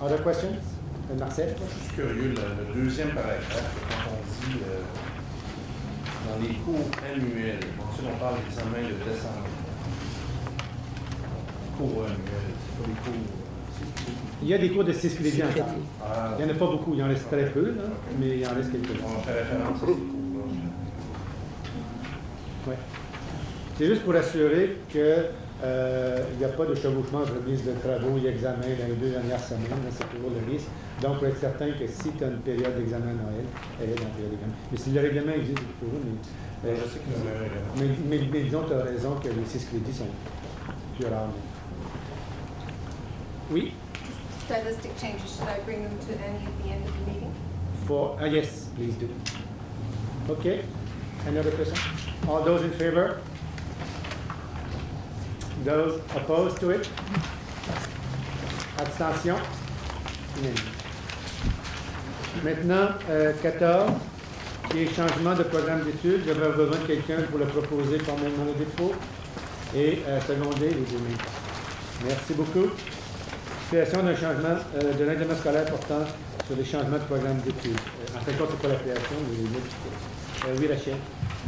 Other questions? Marcel? Je suis curieux, le deuxième paragraphe, quand on dit dans les cours annuels, ensuite on parle d'examen de décembre. Cours annuels, c'est pas des cours. Il y a des cours de 6 crédits encore. Ah, Il n'y en a pas beaucoup, il en reste très peu, là, mais il en reste quelques-uns. on fait référence à ces cours-là. Ouais. C'est juste pour assurer que il n'y a pas de chevauchement entre remise de travaux et examen dans les 2 dernières semaines. C'est toujours le risque. Donc, pour être certain que si tu as une période d'examen à Noël, elle est dans la période d'examen. Mais si le règlement existe toujours, mais, Je sais qu'il y a un règlement. mais disons, tu as raison que les 6 crédits sont plus rares. Oui? Stylistic changes, should I bring them to Annie at the end of the meeting? Yes, please do. Okay. Another question? All those in favor? Those opposed to it? Abstention? Unanime. Maintenant, 14, qui est changement de programme d'études. J'aurais besoin de quelqu'un pour le proposer formellement au dépôt et seconder les deux. Merci beaucoup. Création d'un changement de règlement scolaire portant sur les changements de programme d'études. En fin de compte, c'est pas la création, mais les modifications. Oui, Rachel.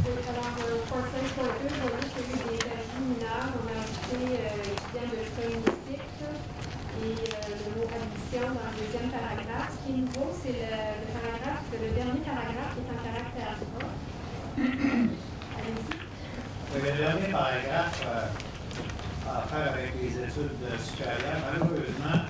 Oui, alors, pour 5.2, on a celui des ajouts mineurs. On a ajouté étudiants de l'école cycle et le mot admission dans le deuxième paragraphe. Ce qui est nouveau, c'est le paragraphe, le dernier paragraphe qui est en caractère 3. Allez-y. Le dernier paragraphe a à faire avec les études supérieures. Malheureusement,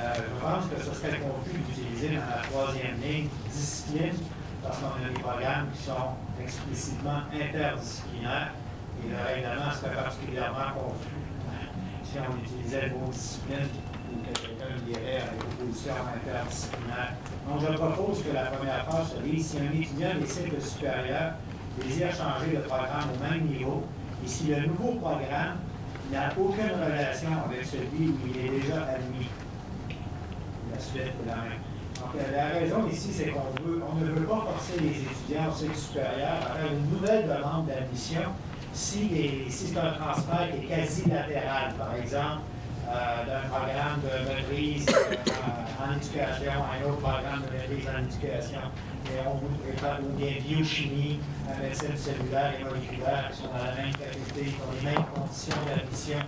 je pense que ce serait confus d'utiliser dans la 3e ligne discipline, parce qu'on a des programmes qui sont explicitement interdisciplinaires et le règlement serait particulièrement confus si on utilisait le mot discipline ou que quelqu'un lirait avec opposition interdisciplinaire. Donc, je propose que la première phrase se lise: si un étudiant des cycles supérieurs désire changer de programme au même niveau et si le nouveau programme n'a aucune relation avec celui où il est déjà admis. La suite est la même. Donc, la raison ici, c'est qu'on ne veut pas forcer les étudiants au cycle supérieur à faire une nouvelle demande d'admission si c'est un transfert qui est quasi latéral, par exemple, d'un programme de maîtrise en éducation à un autre programme de maîtrise en éducation. Ou bien biochimie, médecine cellulaire et moléculaire qui sont dans la même faculté, qui ont les mêmes conditions d'admission.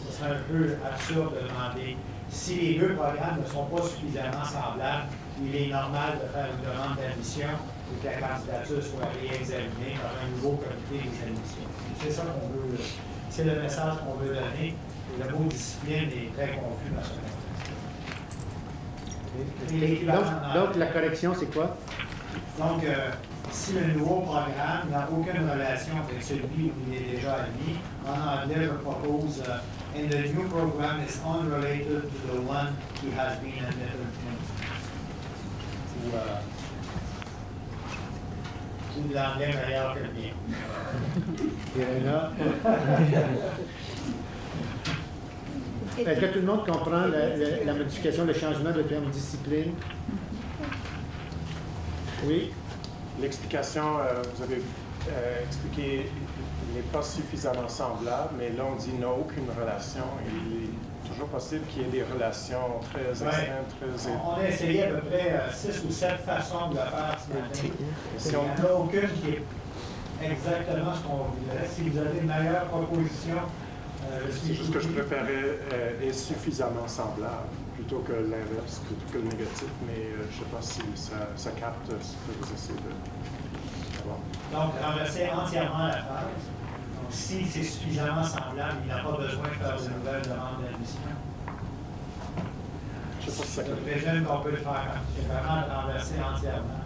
Ce serait un peu absurde de demander. Si les deux programmes ne sont pas suffisamment semblables, il est normal de faire une demande d'admission et que la candidature soit réexaminée par un nouveau comité des admissions. C'est ça qu'on veut, c'est le message qu'on veut donner. Et le mot discipline est très confus dans ce contexte. Donc, la correction, c'est quoi? Donc, si le nouveau programme n'a aucune relation avec celui où il est déjà admis, en anglais, je propose and the new program is unrelated to the one he has been admitted in. Ou de l'anglais meilleur que le mien. Est-ce que tout le monde comprend la modification, le changement de terme discipline? Oui? L'explication, vous avez expliqué, n'est pas suffisamment semblable, mais là on dit n'a aucune relation. Il est toujours possible qu'il y ait des relations très extrêmes, très... On a essayé à peu près 6 ou 7 façons de le faire ce matin. Il n'y en a aucune qui est exactement ce qu'on voudrait. Si vous avez une meilleure proposition, c'est juste que je préférais est suffisamment semblable plutôt que l'inverse, plutôt que le négatif, mais je ne sais pas si ça capte ce que vous essayez de savoir. Donc, renverser entièrement la phrase. Donc, si c'est suffisamment semblable, il n'a pas besoin de faire de nouvelles demandes d'admission. Je ne sais pas si ça capte. Je présume qu'on peut le faire. C'est vraiment de renverser entièrement.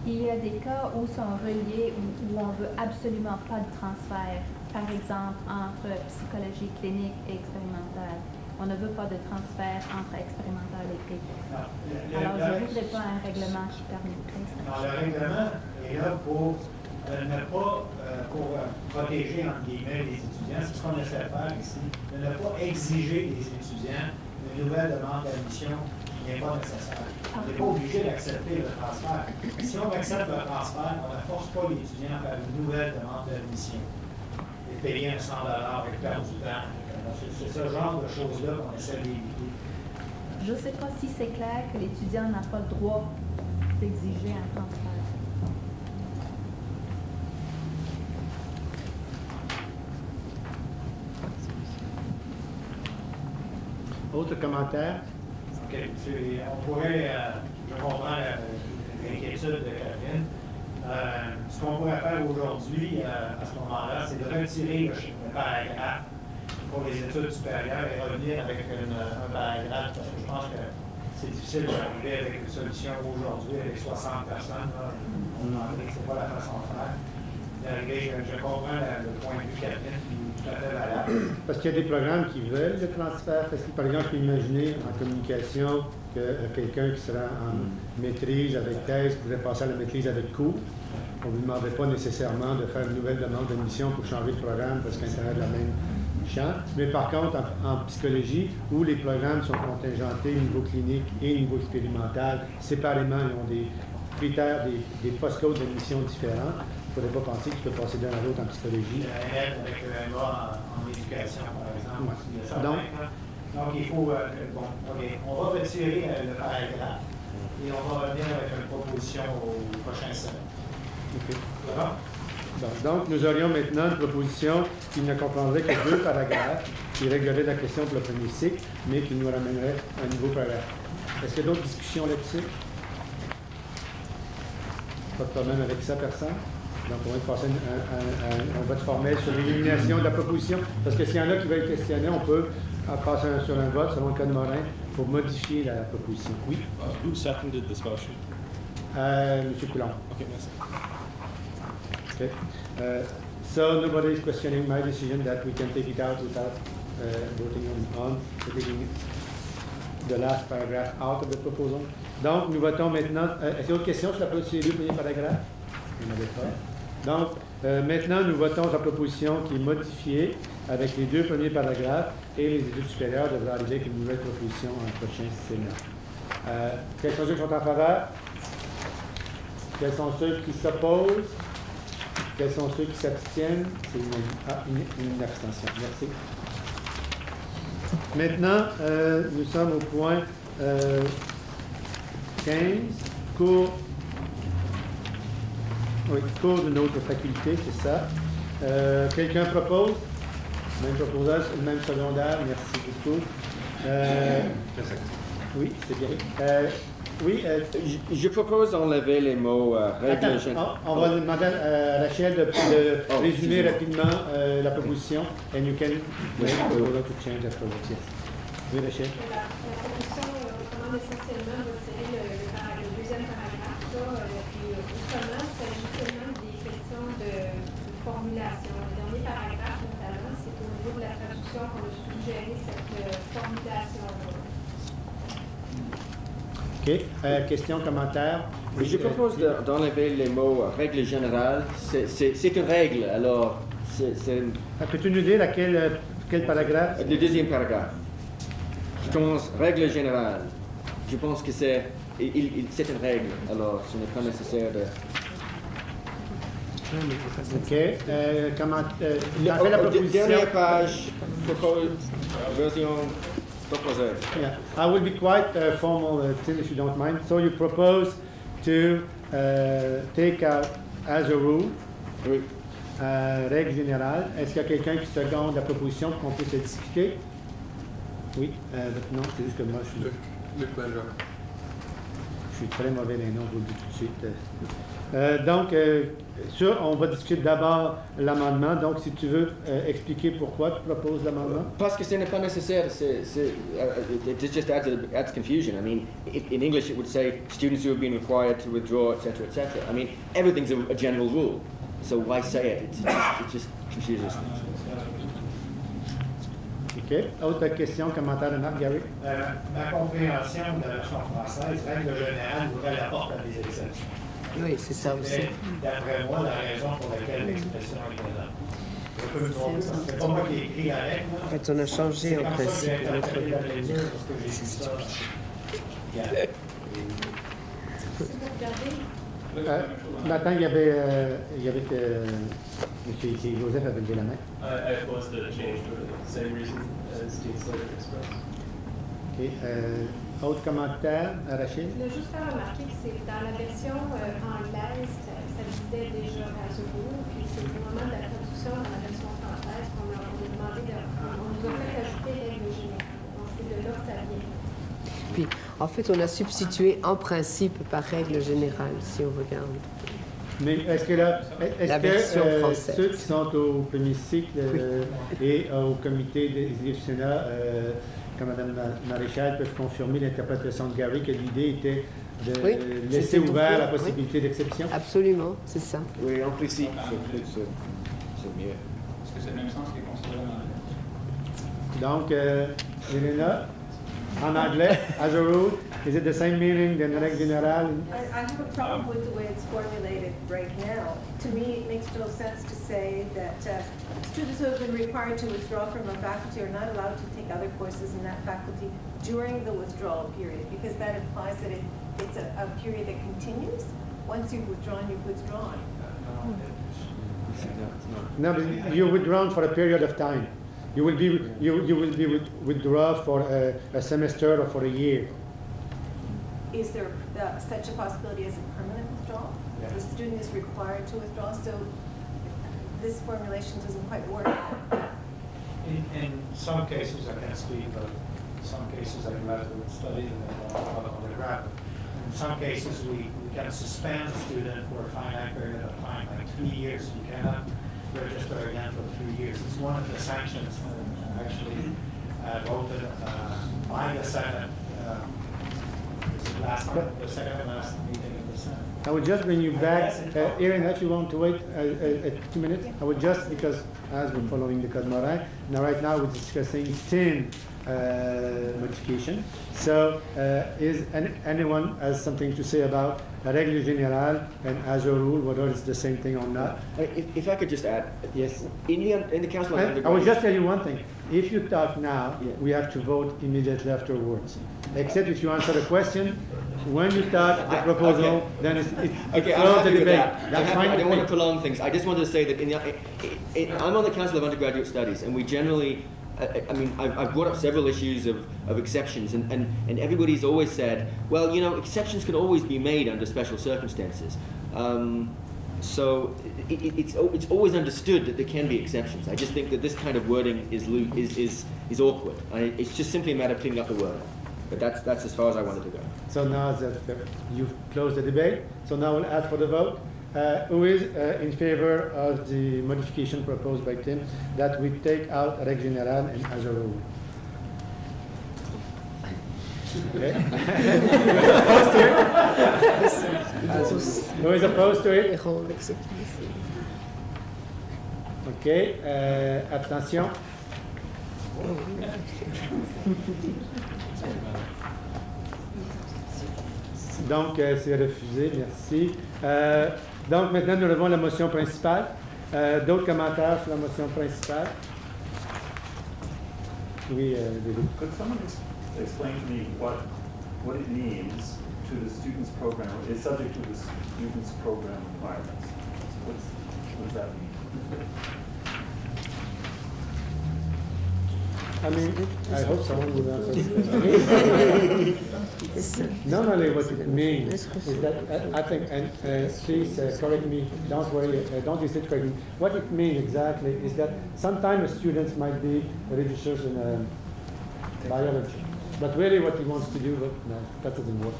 Il y a des cas où sont reliés, où on ne veut absolument pas de transfert. Par exemple, entre psychologie clinique et expérimentale. On ne veut pas de transfert entre expérimental et clinique. Alors, je ne voudrais pas un règlement qui permettrait ça. Non, le règlement est là pour ne pas protéger, entre guillemets, les étudiants. C'est ce qu'on essaie de faire ici. De ne pas exiger des étudiants une nouvelle demande d'admission qui n'est pas nécessaire. On n'est pas obligé d'accepter le transfert. Si on accepte le transfert, on ne force pas l'étudiant à faire une nouvelle demande d'admission et payer $100 avec perdre du temps. C'est ce genre de choses-là qu'on essaie d'éviter. Je ne sais pas si c'est clair que l'étudiant n'a pas le droit d'exiger un transfert. Autre commentaire? OK. On pourrait, je comprends l'inquiétude de Catherine. Ce qu'on pourrait faire aujourd'hui, à ce moment-là, c'est de retirer le paragraphe pour les études supérieures et revenir avec un paragraphe, parce que je pense que c'est difficile d'arriver avec une solution aujourd'hui avec 60 personnes. On a dit que ce n'est pas la façon de faire. Je comprends le point de vue de Catherine qui est tout à fait valable. Parce qu'il y a des programmes qui veulent le transfert facile. Par exemple, je peux imaginer en communication que quelqu'un qui sera en maîtrise avec thèse pourrait passer à la maîtrise avec cours. On ne lui demanderait pas nécessairement de faire une nouvelle demande d'admission pour changer de programme parce qu'à l'intérieur de la même champ. Mais par contre, en psychologie, où les programmes sont contingentés au niveau clinique et au niveau expérimental, séparément, ils ont des critères, des postcodes d'admission différents. Il ne faudrait pas penser que tu peux passer d'un à l'autre en psychologie. Avec le MA en éducation, par exemple. Ouais. Donc, il faut... bon, OK. On va retirer le paragraphe et on va revenir avec une proposition au prochain semaine. OK. D'accord? Donc, nous aurions maintenant une proposition qui ne comprendrait que 2 paragraphes, qui réglerait la question pour le premier cycle, mais qui nous ramènerait à un nouveau paragraphe. Est-ce qu'il y a d'autres discussions là-dessus? Pas de problème avec ça, personne? Donc, on va passer un vote formel sur l'élimination de la proposition. Parce que s'il y en a qui veulent questionner, on peut passer sur un vote, selon le cas de Morin, pour modifier la proposition. Oui? Who seconded this motion? M. Coulon. Okay, merci. Okay. So nobody is questioning my decision that we can take it out without voting on taking the last paragraph out of the proposal. Donc, nous votons maintenant. Est-ce qu'il y a d'autres questions sur les 2 premiers paragraphes? Il n'y en avait pas. Donc, maintenant, nous votons la proposition qui est modifiée avec les 2 premiers paragraphes et les études supérieures devraient arriver avec une nouvelle proposition en prochain Sénat. Quels sont ceux qui sont en faveur? Quels sont ceux qui s'opposent? Quels sont ceux qui s'abstiennent? C'est une abstention. Merci. Maintenant, nous sommes au point 15, cours de notre faculté, c'est ça. Quelqu'un propose? Même proposeur, même secondaire, merci beaucoup. Oui, c'est bien. Oui, je propose d'enlever les mots règles générales. On va demander à Rachel de résumer rapidement la proposition. And you can to change afterwards. Yes. Oui, Rachel. La proposition recommande essentiellement de retirer le deuxième paragraphe. Puis autrement, il s'agit seulement des questions de formulation. Le dernier paragraphe, notamment, c'est au niveau de la traduction qu'on a suggéré cette formulation-là. OK. Question, commentaire? Oui, je propose d'enlever les mots règle générale. C'est une règle, alors Peux-tu nous dire quel paragraphe? Le deuxième paragraphe. Je commence règle générale. Je pense que c'est une règle, alors ce n'est pas nécessaire de... OK. La proposition... Dernière page, propose, version proposée. Yeah, I will be quite formal, Tim, if you don't mind. So you propose to take out as a rule, oui. Règle générale. Est-ce qu'il y a quelqu'un qui seconde la proposition pour qu'on puisse la discuter? Oui. Non, c'est juste que moi, je suis... Luc Benjamin. Je suis très mauvais les noms, je vous le dis tout de suite. Donc, on va discuter d'abord l'amendement. Donc, si tu veux expliquer pourquoi tu proposes l'amendement. Parce que ce n'est pas nécessaire. It just adds confusion. I mean, in English it would say students who have been required to withdraw, etc., etc. I mean, everything's a general rule. So why say it? It just confuses things. OK. Autre question, commentaire de Marc, Gary? Ma compréhension de la version française, règle générale, ouvrait la porte à des exceptions. Oui, c'est ça aussi. D'après moi, la raison pour laquelle l'expression est présente. Je peux me tromper, c'est pas moi qui ai écrit la règle. En fait, on a changé en principe notre Matin, il y avait M. Joseph avait levé la main. I oppose the change for the same reason as Dean Slater expressed. OK. Autre commentaire, Rachid? Je voulais juste faire remarquer que c'est dans la version anglaise, ça disait déjà Azure, puis c'est au moment de la traduction dans la version française qu'on a demandé on nous a fait ajouter règle générale. Donc c'est de là que ça vient. Puis, en fait, on a substitué en principe par règle générale, si on regarde. Mais est-ce que ceux qui sont au premier cycle et au comité du Sénat, comme Mme Maréchal, peuvent confirmer l'interprétation de Gary, que l'idée était de laisser ouvert la possibilité d'exception? Absolument, c'est ça. Oui, en principe, c'est mieux. Est-ce que c'est le même sens qui est considéré dans Donc, Elena, en anglais, as a rule, is it the same meaning than règle générale? I have a problem with the way it's formulated right now. To me, it makes no sense to say that students who have been required to withdraw from a faculty are not allowed to take other courses in that faculty during the withdrawal period, because that implies that it's a period that continues. Once you've withdrawn, you've withdrawn. No, but you're withdrawn for a period of time. You will be withdrawn for a semester or for a year. Is there such a possibility as a permanent withdrawal? Yeah. The student is required to withdraw, so this formulation doesn't quite work. In some cases, I can speak of some cases like graduate studies and undergraduate. In some cases, we can suspend a student for a finite period of time, like 2 years. You cannot register again for 2 years. It's one of the sanctions actually voted by the Senate. The second and last meeting of the Senate. I would just bring you back, Erin, if you want to wait 2 minutes, I would just, because as we're following the Code Morin, now right now we're discussing 10 modification. So, is anyone has something to say about a règle générale and as a rule, whether it's the same thing or not? If I could just add, yes. In the Council of I will just tell you one thing. If you talk now, we have to vote immediately afterwards. Except if you answer the question, when you talk the proposal, then it's close the debate. That's fine. I don't want to prolong things. I just wanted to say that I'm on the Council of Undergraduate Studies, and we generally, I've brought up several issues of exceptions, and everybody's always said, well, you know, exceptions can always be made under special circumstances. So it's always understood that there can be exceptions. I just think that this kind of wording is awkward. It's just simply a matter of cleaning up the word. But that's as far as I wanted to go. So now that you've closed the debate, so now we'll ask for the vote. Who is in favor of the modification proposed by Tim that we take out règle générale and as a rule? Okay. Who is opposed to it? Okay. Abstention? Donc, c'est refusé, merci. Donc, maintenant, nous relevons la motion principale. D'autres commentaires sur la motion principale? Oui, David. Could someone explain to me what it means to the student's program, is subject to the student's program requirements? What does that mean? I mean, I hope someone will answer this. Normally what it means is that, I think, and please correct me, don't worry, don't hesitate to correct me. What it means exactly is that sometimes students might be registered in biology. But really what he wants to do, but no, that doesn't work,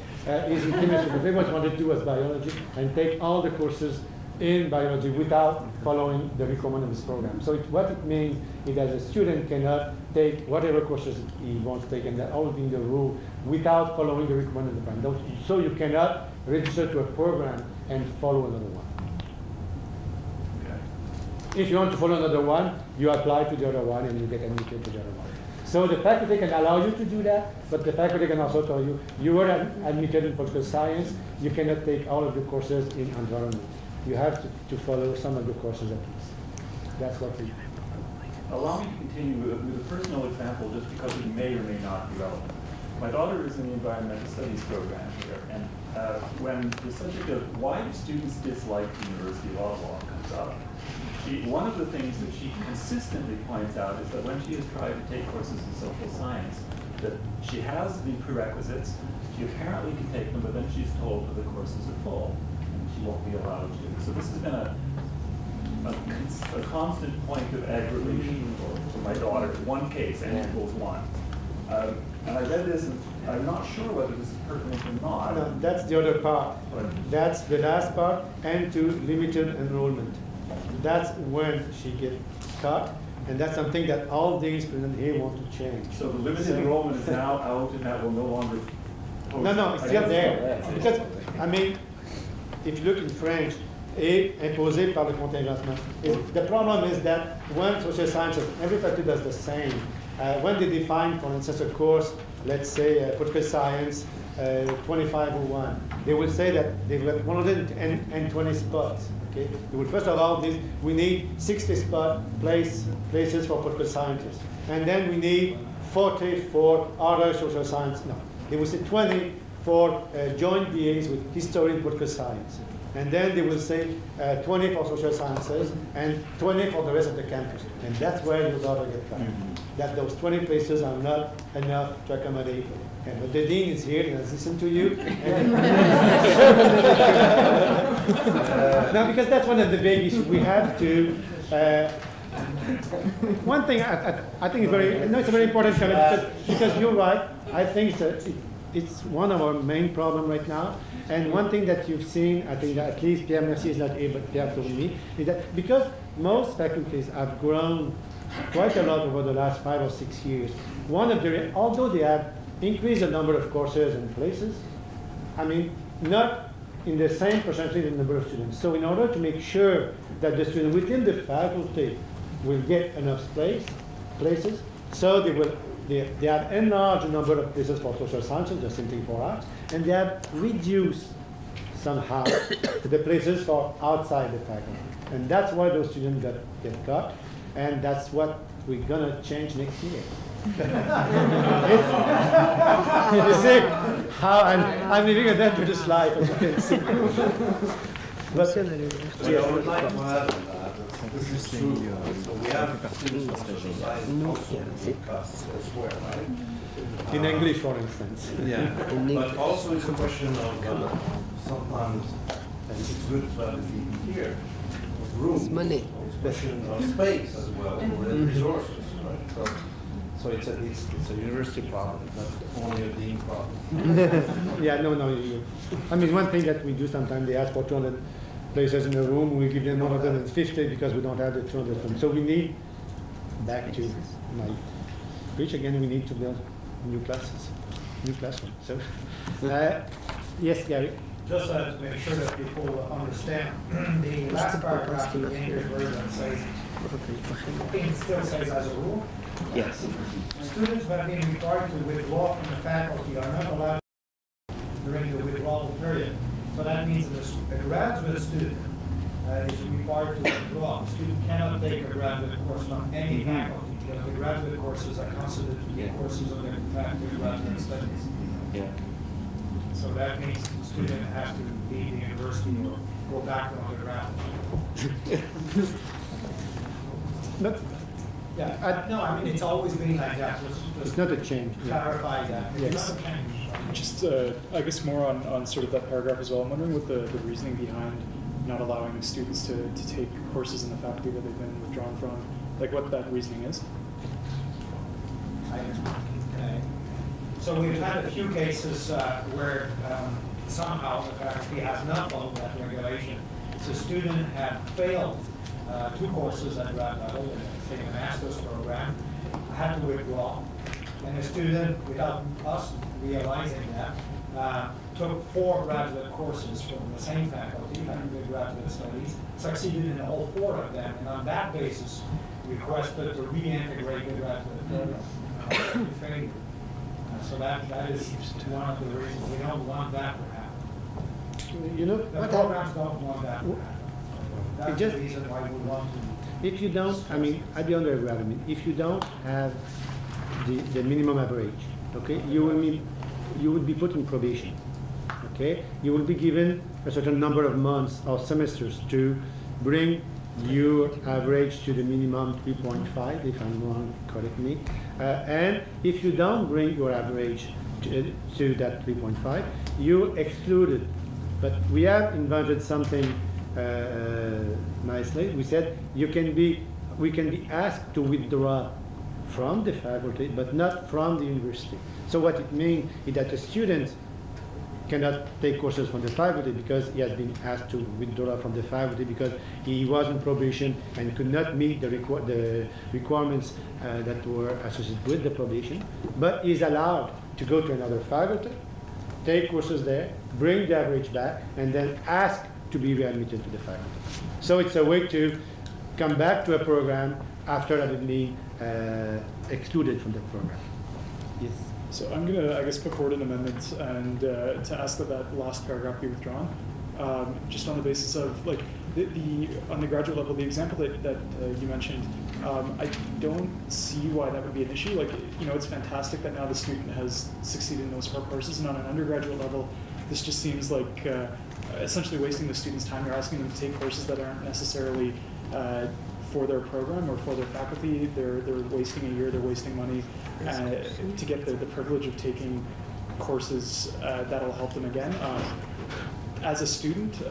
is in chemistry. But really what he wanted to do was biology and take all the courses in biology without following the requirement of this program. So what it means is that a student cannot take whatever courses he wants to take, and that always being the rule, without following the requirement of the program. So you cannot register to a program and follow another one. Okay. If you want to follow another one, you apply to the other one and you get admitted to the other one. So the faculty can allow you to do that, but the faculty can also tell you, you were admitted in political science, you cannot take all of the courses in environment. You have to follow some of the courses at least. That's what we... Allow me to continue with a personal example, just because it may or may not be relevant. My daughter is in the environmental studies program here, and when the subject of why do students dislike the University of Ottawa comes up, one of the things that she consistently points out is that when she has tried to take courses in social science, that she has the prerequisites, she apparently can take them, but then she's told that the courses are full, and she won't be allowed to. So this has been a constant point of aggravation for my daughter. One case, n equals 1. And I read this, and I'm not sure whether this is pertinent or not. No, that's the other part. That's the last part, and to limited enrollment. That's when she gets cut, and that's something that all these presidents here want to change. So the limited enrollment is now out, and that will no longer pose. No, it's still there. Because, I mean, if you look in French, est imposé par le contingentement. The problem is that when social sciences, every faculty does the same. When they define, for instance, a course, let's say political science 2501, they will say that they've got 120 spots. Okay? They will first of all, we need 60 places for political scientists, and then we need 40 for other social science. No, they will say 20 for joint BAs with history and political science. And then they will say 20 for social sciences and 20 for the rest of the campus. And that's where your daughter gets cut. That those 20 places are not enough to accommodate. And but the dean is here and has listened to you. Now, because that's one of the big issues. We have to. One thing I think is it's a very important comment because you're right. I think it's one of our main problems right now. And one thing that you've seen, I think that at least Pierre Mercier is not here, but Pierre told me, is that because most faculties have grown quite a lot over the last 5 or 6 years, although they have increased the number of courses and places, I mean, not in the same percentage the number of students. So in order to make sure that the students within the faculty will get enough places, so they have enlarged the number of places for social sciences, the same thing for arts, and they have reduced somehow the places for outside the faculty. And that's why those students get cut, and that's what we're going to change next year. You see how I'm living a dangerous life, as you can see. But, I would like to add on that. This is true. So we have students of social science also cuts elsewhere, right? In English, for instance. Yeah, but also it's a question of sometimes, and it's good to have the people here, of room. Money. It's a question of space as well, or resources, right? So it's a university problem, not only a dean problem. Yeah, no. I mean, one thing that we do sometimes, they ask for 200 places in a room, we give them 150 because we don't have the 200. So we need, back to my speech again, we need to build new classrooms. So, yes, Gary? Just to make sure that people understand, the last paragraph in the English version says, it still says as a rule, yes. Students who have been required to withdraw from the faculty are not allowed during the withdrawal period. So that means that a graduate student is required to withdraw. The student cannot take a graduate course from any faculty because the graduate courses are considered to be courses of their faculty graduate studies. Yeah. So that means the student has to leave the university or go back to undergrad. Yeah, no, I mean, it's always been like that. It's not a change. Clarify that. Yes. It's not a change. Just, I guess more on sort of that paragraph as well. I'm wondering what the reasoning behind not allowing students to take courses in the faculty that they've been withdrawn from, like what that reasoning is. So we've had a few cases where somehow the faculty has not followed that regulation. So a student had failed 2 courses at grad level, say a master's program, had to withdraw. And the student, without us realizing that, took 4 graduate courses from the same faculty, graduate studies, succeeded in all 4 of them, and on that basis requested to reintegrate the graduate program. Failure. So that is one of the reasons we don't want that to happen. You know, the programs don't want that to happen. That's the reason why we want to. If you don't, I mean, at the undergrad, if you don't have the minimum average, okay, you would be put in probation, okay? You will be given a certain number of months or semesters to bring you average to the minimum 3.5, if I'm wrong, correct me. And if you don't bring your average to that 3.5, you exclude it. But we have invented something nicely. We said we can be asked to withdraw from the faculty, but not from the university. So what it means is that a student cannot take courses from the faculty because he has been asked to withdraw from the faculty because he was on probation and could not meet the requirements that were associated with the probation. But he is allowed to go to another faculty, take courses there, bring the average back, and then ask to be readmitted to the faculty. So it's a way to come back to a program after having been excluded from the program. Yes. So I'm going to, I guess, put forward an amendment and to ask that that last paragraph be withdrawn, just on the basis of, like, on the graduate level, the example that you mentioned, I don't see why that would be an issue. Like, you know, it's fantastic that now the student has succeeded in those 4 courses, and on an undergraduate level, this just seems like essentially wasting the student's time. You're asking them to take courses that aren't necessarily for their program or for their faculty. They're wasting a year, they're wasting money to get the privilege of taking courses that'll help them again. As a student,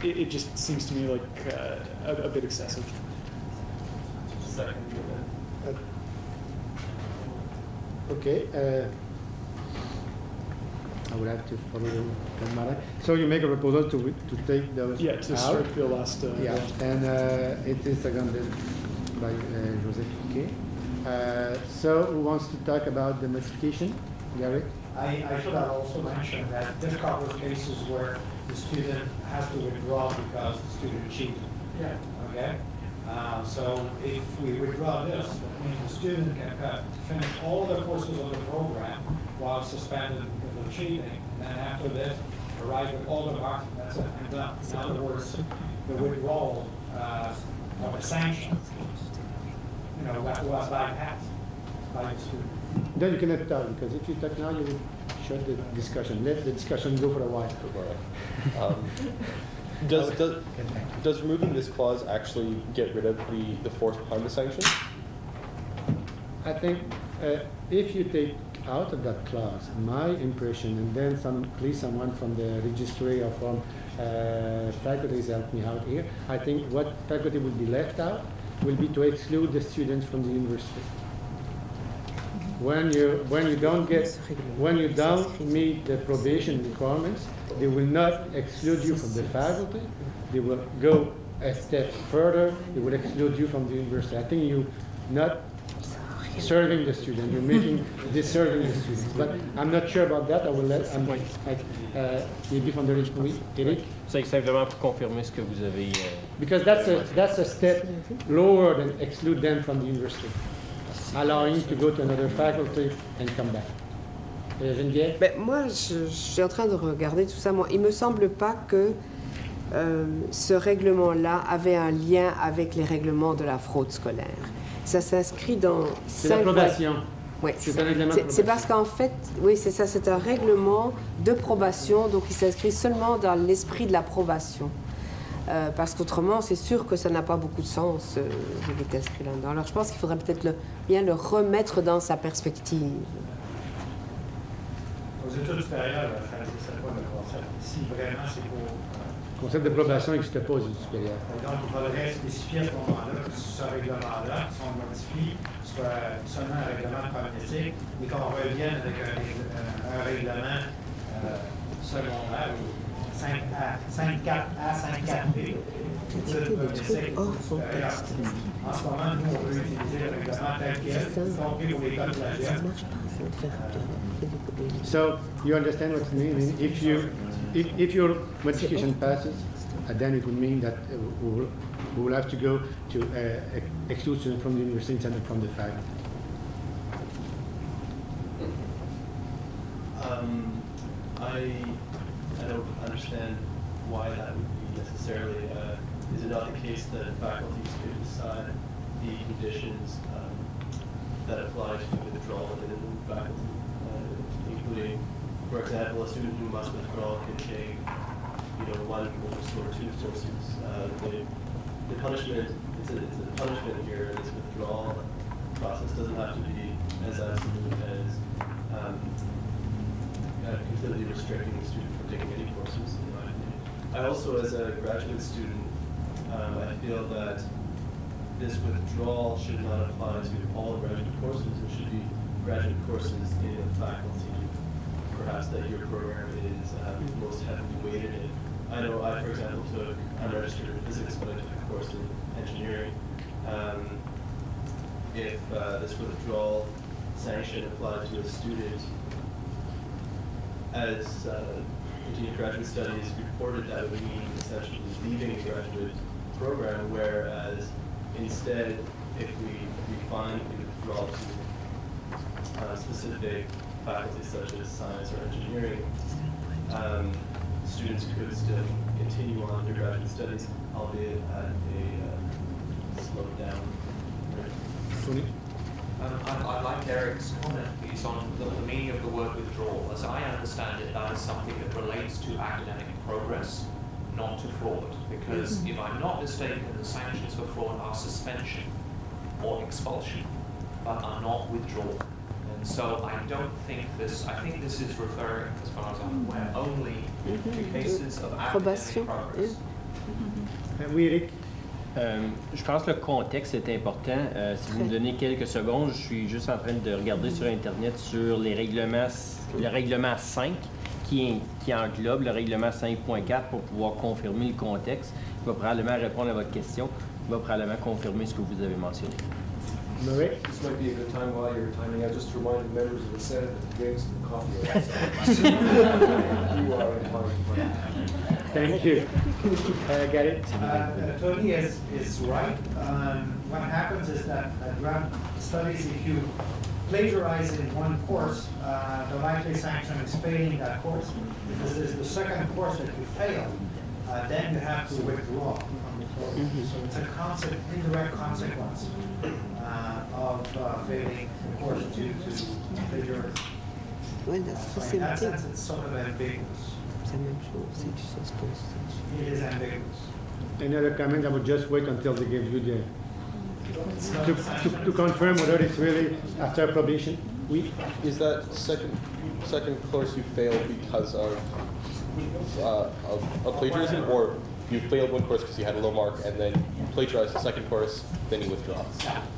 it just seems to me like a bit excessive. Okay. I would have to follow the. So you make a proposal to take those to out. strike the last. And it is seconded by Joseph. Okay. So who wants to talk about the modification? Gary? I should have also mentioned that this covers cases where the student has to withdraw because the student cheated. Yeah. Okay? So if we withdraw this, that means the student can finish all the courses of the program while suspended because of cheating, and then after this, arrive with all the marks, that's it, and done. In other words, the withdrawal of the sanctions, you know, that was bypassed by the student. Then you cannot talk, because if you talk now, you will shut the discussion. Let the discussion go for a while. Does removing this clause actually get rid of the force behind the sanctions? I think if you take out of that clause, my impression, and then please someone from the registry or from faculties help me out here, I think what faculty will be left out will be to exclude the students from the university. When you don't meet the probation requirements, they will not exclude you from the faculty. They will go a step further. They will exclude you from the university. I think you're not serving the student. You're making disserving the students. But I'm not sure about that. I will let maybe from the registry, Eric. C'est simplement pour confirmer ce que vous avez. Because that's a step lower than exclude them from the university, allowing to go to another faculty and come back. Geneviève? Ben, moi, je suis en train de regarder tout ça. Moi, il me semble pas que ce règlement-là avait un lien avec les règlements de la fraude scolaire. Ça s'inscrit dans... C'est l'approbation. Oui, c'est un règlement de probation. C'est parce qu'en fait, oui, c'est ça, c'est un règlement de probation, donc il s'inscrit seulement dans l'esprit de l'approbation. Parce qu'autrement, c'est sûr que ça n'a pas beaucoup de sens, ce qui est inscrit là-dedans. Alors, je pense qu'il faudrait peut-être bien le remettre dans sa perspective. Aux études supérieures, c'est pas le concept. Si vraiment c'est pour... Le concept de probation n'existe pas aux études supérieures. Donc, il faudrait spécifier à ce moment-là que ce règlement-là, si on modifie, soit seulement un règlement de problématique et qu'on revienne avec un règlement secondaire, 5.4A, 5.4B. En ce moment, nous, on peut utiliser le règlement tel quel, y compris pour les cas de plagiat. So you understand what it means? If your modification passes, then it would mean that we will have to go to exclude students from the university instead of from the faculty. I don't understand why that would be necessarily. Is it not the case that faculties could decide the conditions that apply to withdrawal within the faculty, including, for example, a student who must withdraw can take, one course or 2 courses. the punishment, it's a punishment here, this withdrawal process doesn't have to be as absolute as completely restricting the student from taking any courses, in my opinion. I also, as a graduate student, I feel that this withdrawal should not apply to all graduate courses. It should be graduate courses in the faculty, perhaps that your program is most heavily weighted in. I know I, for example, I'm registered in physics, but I took a course in engineering. If this withdrawal sanction applied to a student as continuing graduate studies reported, that would mean essentially leaving the graduate program, whereas instead, if we refine the withdrawal to specific faculties such as science or engineering, students could still continue on their graduate studies, albeit at a slowed down rate. I'd like Eric's comment, please, on the meaning of the word withdrawal. As I understand it, that is something that relates to academic progress, not to fraud. Because if I'm not mistaken, the sanctions for fraud are suspension or expulsion, but are not withdrawal. And so I don't think this, I think this is referring, as far as I'm aware, only to cases of academic progress. Oui, Eric. Je pense que le contexte est important. Si vous me donnez quelques secondes, je suis juste en train de regarder sur Internet sur les règlements, le règlement 5 qui englobe le règlement 5.4 pour pouvoir confirmer le contexte. Il va probablement répondre à votre question. Il va probablement confirmer ce que vous avez mentionné. This might be a good time while you're timing out just to remind members of the Senate that the drinks and the coffee are outside. You are in time. Thank you. Get it? Tony is right. What happens is that at grad studies, if you plagiarize in one course, the likely sanction is failing that course. Because this is the second course that you fail, then you have to withdraw from the program. So it's a indirect consequence of failing the course due to plagiarism. In that sense, it's sort of ambiguous. It is ambiguous. Any other comment? I would just wait until they give you the to confirm whether it's really after probation. Is that second course you failed because of plagiarism, or you failed one course because you had a low mark and then you plagiarized the second course, then you withdraw?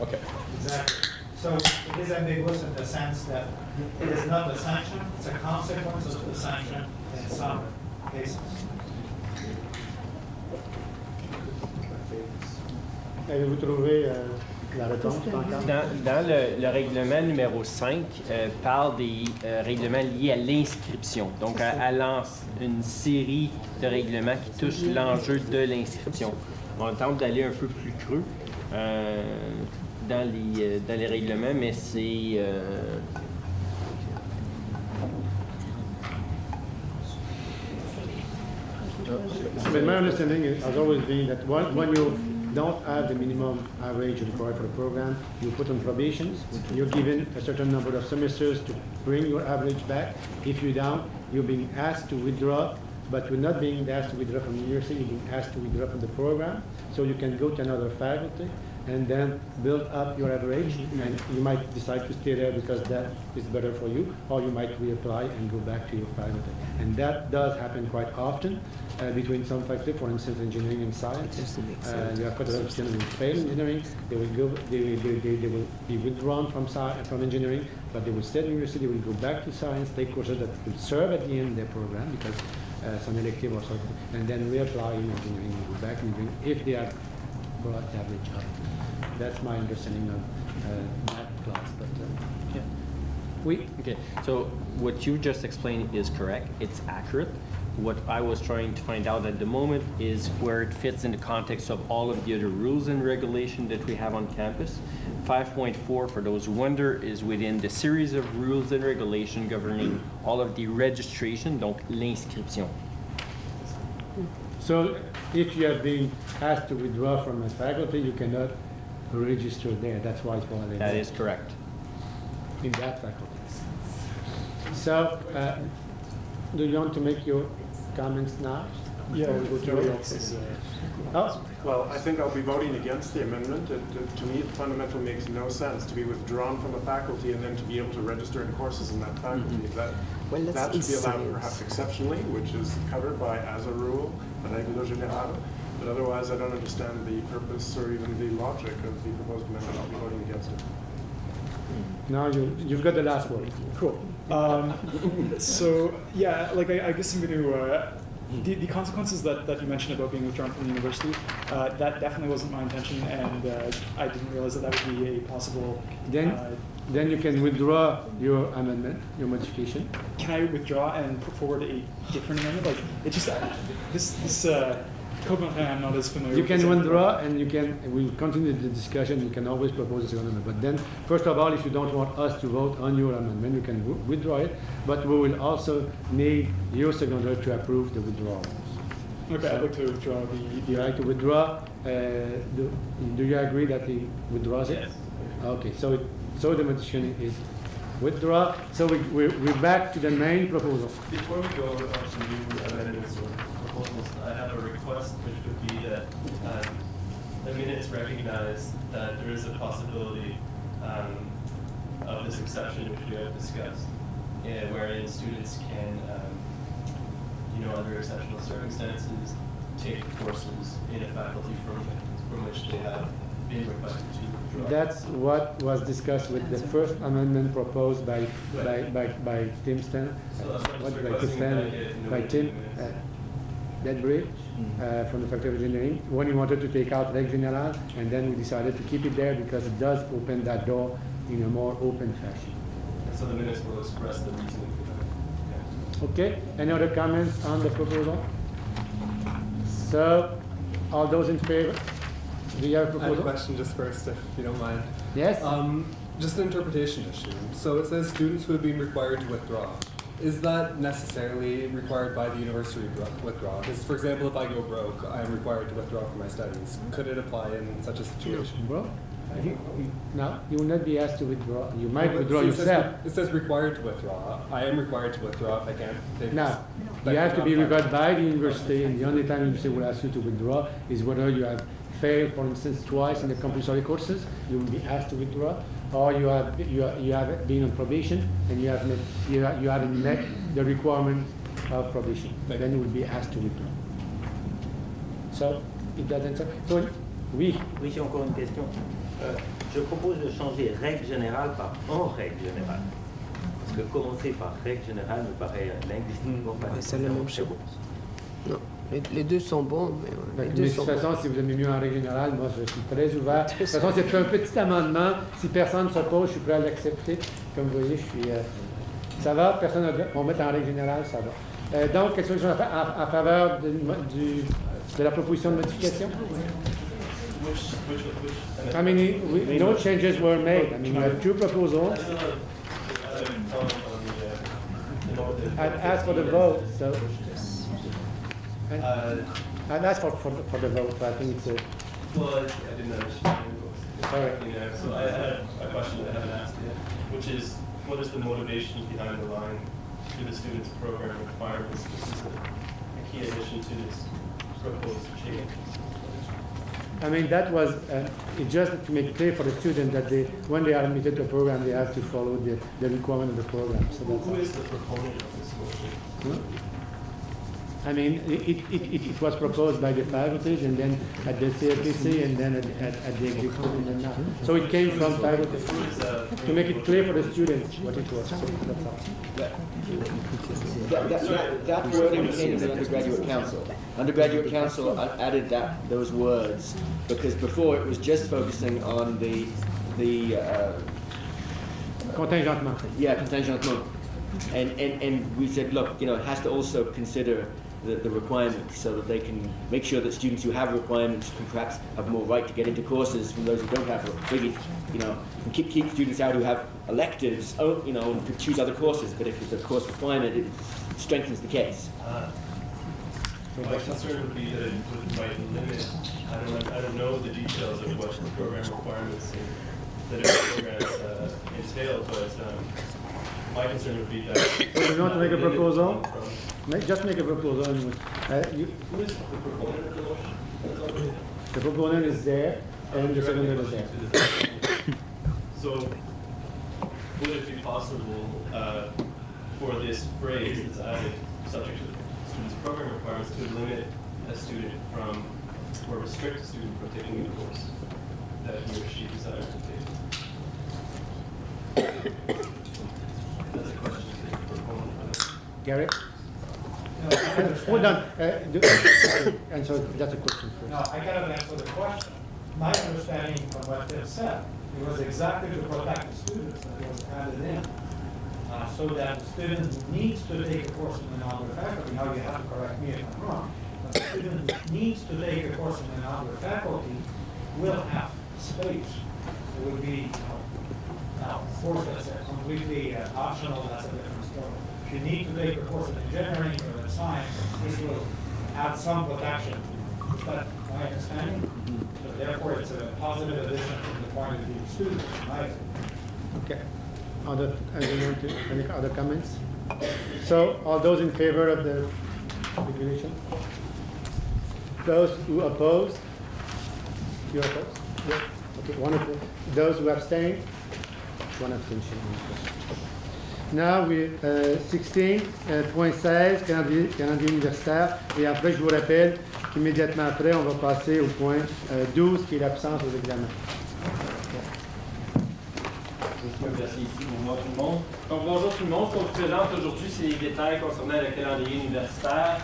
Okay. Exactly. So it is ambiguous in the sense that it is not a sanction; it's a consequence of the sanction in some cases. Avez-vous trouvé la réponse? Dans le règlement numéro 5, parle des règlements liés à l'inscription. Donc, elle lance une série de règlements qui touchent l'enjeu de l'inscription. On tente d'aller un peu plus creux dans les règlements, mais c'est... But my understanding has always been that when you don't have the minimum average required for the program, you put on probations, you're given a certain number of semesters to bring your average back. If you're down, you're being asked to withdraw, but you're not being asked to withdraw from the university, you're being asked to withdraw from the program. So you can go to another faculty and then build up your average, and you might decide to stay there because that is better for you, or you might reapply and go back to your faculty. And that does happen quite often between some faculty, for instance, engineering and science. You have quite a lot of students who fail engineering, they will be withdrawn from engineering, but they will stay at the university, they will go back to science, take courses that will serve at the end of their program, because some elective or something, and then reapply in engineering and go back in engineering if they are brought average up. That's my understanding of that class. But yeah. Okay. So what you just explained is correct. It's accurate. What I was trying to find out at the moment is where it fits in the context of all of the other rules and regulations that we have on campus. 5.4, for those who wonder, is within the series of rules and regulations governing all of the registration, donc l'inscription. So if you have been asked to withdraw from a faculty, you cannot register there. That's why it's called. That is correct. In that faculty. So, do you want to make your comments now? Yeah, before we go to nobody it? else is, Oh. Well, I think I'll be voting against the amendment. To me, the fundamental makes no sense to be withdrawn from a faculty and then to be able to register in courses in that faculty. That should be allowed perhaps exceptionally, which is covered by, as a rule, règle générale. But otherwise, I don't understand the purpose or even the logic of the proposed amendment. I'll be voting against it. Now you've got the last word. Cool. So yeah, like I guess I'm going to the consequences that you mentioned about being withdrawn from the university. That definitely wasn't my intention, and I didn't realize that would be a possible. Then you can withdraw your amendment, your modification. Can I withdraw and put forward a different amendment? Like it just this code I'm not as familiar. You with can withdraw, and we'll continue the discussion. You can always propose a second amendment. But then, first of all, if you don't want us to vote on your amendment, you can withdraw it. But we will also need your seconder to approve the withdrawals. Okay, So, I'd like to withdraw you like to withdraw? Do you agree that he withdraws it? Yes. Okay, so the motion is withdraw. So we're back to the main proposal. Before we go on to new amendments or proposals, I have a request, which would be that the minutes recognize that there is a possibility of this exception which we have discussed, wherein students can, under exceptional circumstances, take courses in a faculty from which they have been requested to withdraw. That's what was discussed with the first amendment proposed by Tim Stan, by Tim Ledbury from the Faculty of Engineering, when he wanted to take out Règle Générale, and then we decided to keep it there because it does open that door in a more open fashion. And so the minutes will express the reasoning for that. Okay, any other comments on the proposal? So, all those in favor? Do you have a proposal? I have a question just first, if you don't mind. Yes? Just an interpretation issue. So it says students who have been required to withdraw. Is that necessarily required by the university to withdraw? Because, for example, if I go broke, I am required to withdraw from my studies. Could it apply in such a situation? Well, no, you will not be asked to withdraw. You might withdraw yourself. It says required to withdraw. I am required to withdraw if I can't take No, you have to be required by the university, and the only time the university will ask you to withdraw is whether you have failed, for instance, twice in the compulsory courses. You will be asked to withdraw, or you have been on probation and you haven't met the requirement of probation. Then you will be asked to withdraw. So it doesn't. So oui. Oui, j'ai encore une question. Je propose de changer règle générale par en règle générale. Parce que commencer par règle générale me paraît linguistiquement pas c'est la même chose. Non, les deux sont bons, mais de toute façon, si vous aimez mieux en règle générale, moi je suis très ouvert. De toute façon, c'est un petit amendement. Si personne ne s'oppose, je suis prêt à l'accepter. Comme vous voyez, je suis. Ça va, personne on met en règle générale, ça va. Donc, quelque chose en faveur de la proposition de modification? I mean, no changes were made. I mean, you have two proposals. I'd ask for the vote, so. I'd ask for the vote, but I think it's a. Well, I didn't understand. Sorry. So I had a question that I haven't asked yet, which is, what is the motivation behind the line to the students' program requirements? This is a key addition to this proposed change. I mean, that was just to make clear for the student that when they are admitted to a program, they have to follow the requirement of the program. So that's who is the proponent of this motion? I mean, it was proposed by the faculties, and then at the CRPC, and then at the executive, and then now. So it came from faculties to make it clear for the students what it was. So that's all. That wording came from the undergraduate council. Undergraduate council added those words because before it was just focusing on the contingentement. Yeah, contingentement. And we said, look, it has to also consider the requirements so that they can make sure that students who have requirements can perhaps have more right to get into courses from those who don't have, maybe, and keep students out who have electives, and could choose other courses, but if it's a course requirement, it strengthens the case. My concern would be that it might limit, I don't know the details of what the program requirements that a program entail, but my concern would be that. So you want to make a proposal? Just make a proposal. Who is the proponent of the motion? The proponent is there, and the seconder is there. So, would it be possible for this phrase that's added, subject to the student's program requirements, to limit a student from, or restrict a student from taking a course that he or she desires to take? That's a question to the proponent. Gary? Hold on. Answer, that's a question first. No, I cannot answer the question. My understanding from what Phil said, it was exactly to protect the students that it was added in. So that the student needs to take a course in another faculty. Now you have to correct me if I'm wrong. But the student needs to take a course in another faculty will have space. It would be, now of course that's a completely optional, that's a different story. If you need to take a course in engineering or in science, this will add some protection. Is that my understanding? So therefore it's a positive addition from the point of view of students, in my opinion. Okay. Any other comments? So, all those in favor of the regulation? Those who oppose? You oppose? Yeah. Okay, one opposed. Those who abstain? One abstention. Now, 16.16, calendrier universitaire. Et après, je vous rappelle qu'immédiatement après, on va passer au point 12, qui est l'absence aux examens. Merci ici. Bonjour tout le monde. Donc, bonjour tout le monde. Ce qu'on vous présente aujourd'hui, c'est les détails concernant le calendrier universitaire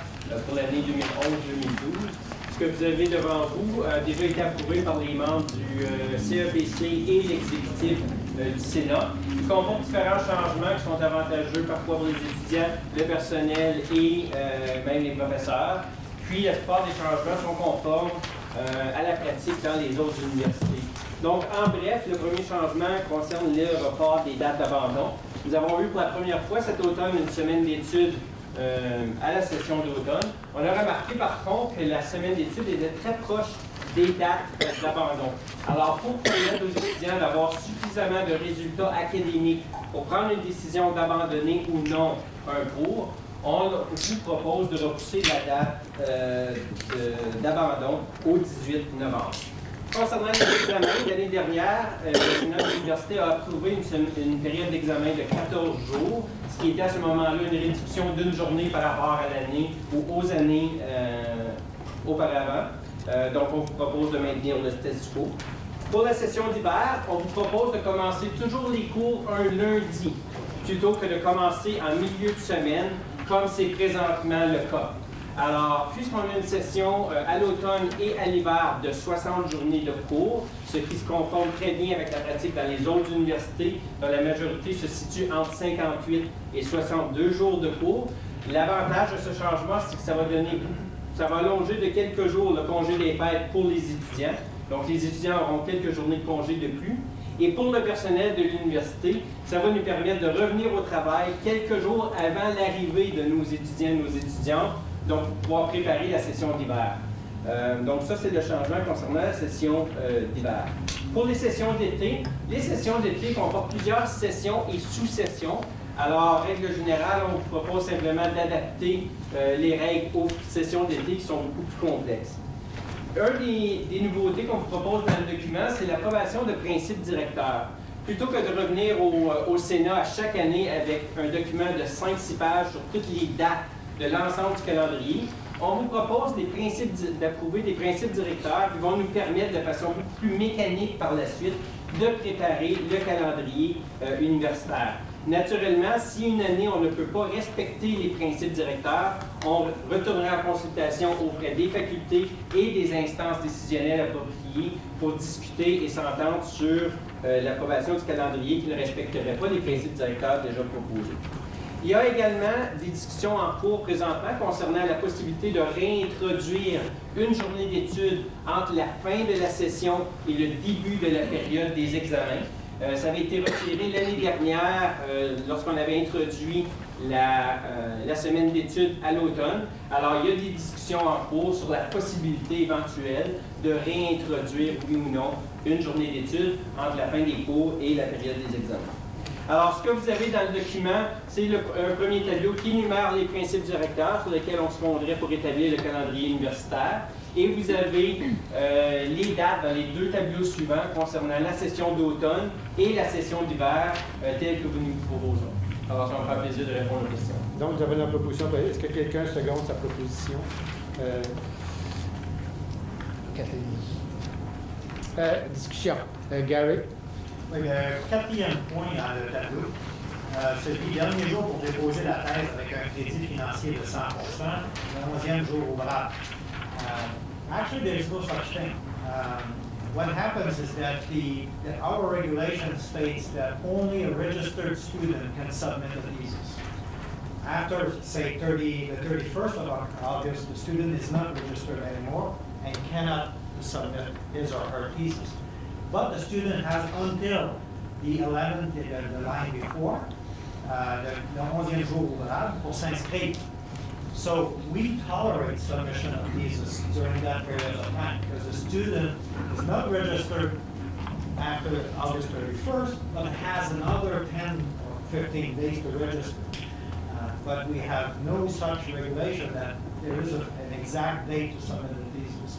pour l'année 2011-2012. Ce que vous avez devant vous a déjà été approuvé par les membres du CEPC et l'exécutif du Sénat. Il comporte différents changements qui sont avantageux parfois pour les étudiants, le personnel et même les professeurs. Puis, la plupart des changements sont conformes à la pratique dans les autres universités. Donc, en bref, le premier changement concerne le report des dates d'abandon. Nous avons eu pour la première fois cet automne une semaine d'études à la session d'automne. On a remarqué par contre que la semaine d'études était très proche des dates d'abandon. Alors, pour permettre aux étudiants d'avoir suffisamment de résultats académiques pour prendre une décision d'abandonner ou non un cours, on vous propose de repousser la date d'abandon au 18 novembre. Concernant les examens, l'année dernière, notre université a approuvé une période d'examen de 14 jours, ce qui était à ce moment-là une réduction d'une journée par rapport à l'année ou aux années auparavant. Donc, on vous propose de maintenir le status quo. Pour la session d'hiver, on vous propose de commencer toujours les cours un lundi, plutôt que de commencer en milieu de semaine, comme c'est présentement le cas. Alors, puisqu'on a une session à l'automne et à l'hiver de 60 journées de cours, ce qui se conforme très bien avec la pratique dans les autres universités, dont la majorité se situe entre 58 et 62 jours de cours, l'avantage de ce changement, c'est que ça va allonger de quelques jours le congé des fêtes pour les étudiants. Donc, les étudiants auront quelques journées de congé de plus. Et pour le personnel de l'université, ça va nous permettre de revenir au travail quelques jours avant l'arrivée de nos étudiants et nos étudiantes, donc pour pouvoir préparer la session d'hiver. Donc ça, c'est le changement concernant la session d'hiver. Pour les sessions d'été comportent plusieurs sessions et sous-sessions. Alors, règle générale, on vous propose simplement d'adapter les règles aux sessions d'été qui sont beaucoup plus complexes. Une des nouveautés qu'on vous propose dans le document, c'est l'approbation de principes directeurs. Plutôt que de revenir au Sénat à chaque année avec un document de 5-6 pages sur toutes les dates de l'ensemble du calendrier, on vous propose d'approuver des principes directeurs qui vont nous permettre de façon beaucoup plus mécanique par la suite de préparer le calendrier universitaire. Naturellement, si une année on ne peut pas respecter les principes directeurs, on retournera en consultation auprès des facultés et des instances décisionnelles appropriées pour discuter et s'entendre sur l'approbation du calendrier qui ne respecterait pas les principes directeurs déjà proposés. Il y a également des discussions en cours présentement concernant la possibilité de réintroduire une journée d'études entre la fin de la session et le début de la période des examens. Ça avait été retiré l'année dernière lorsqu'on avait introduit la semaine d'études à l'automne. Alors, il y a des discussions en cours sur la possibilité éventuelle de réintroduire, oui ou non, une journée d'études entre la fin des cours et la période des examens. Alors, ce que vous avez dans le document, c'est un premier tableau qui énumère les principes directeurs sur lesquels on se fonderait pour établir le calendrier universitaire. Et vous avez les dates dans les deux tableaux suivants concernant la session d'automne et la session d'hiver telle que vous nous proposons. Alors, ça va me faire plaisir de répondre aux questions. Donc, vous avez une proposition. Est-ce que quelqu'un seconde sa proposition? Kathleen. Discussion. Gary? Oui, le quatrième point dans le tableau, c'est le dernier jour pour déposer la thèse avec un crédit financier de 100 le 11e jour ouvrable. Actually, there is no such thing. What happens is that our regulation states that only a registered student can submit the thesis. After, say, the 31st of August, the student is not registered anymore and cannot submit his or her thesis. But the student has until the 11th, the line before, le 11e jour ouvrable pour s'inscrire. So we tolerate submission of thesis during that period of time because the student is not registered after August 31st, but has another 10 or 15 days to register. But we have no such regulation that there is an exact date to submit the thesis.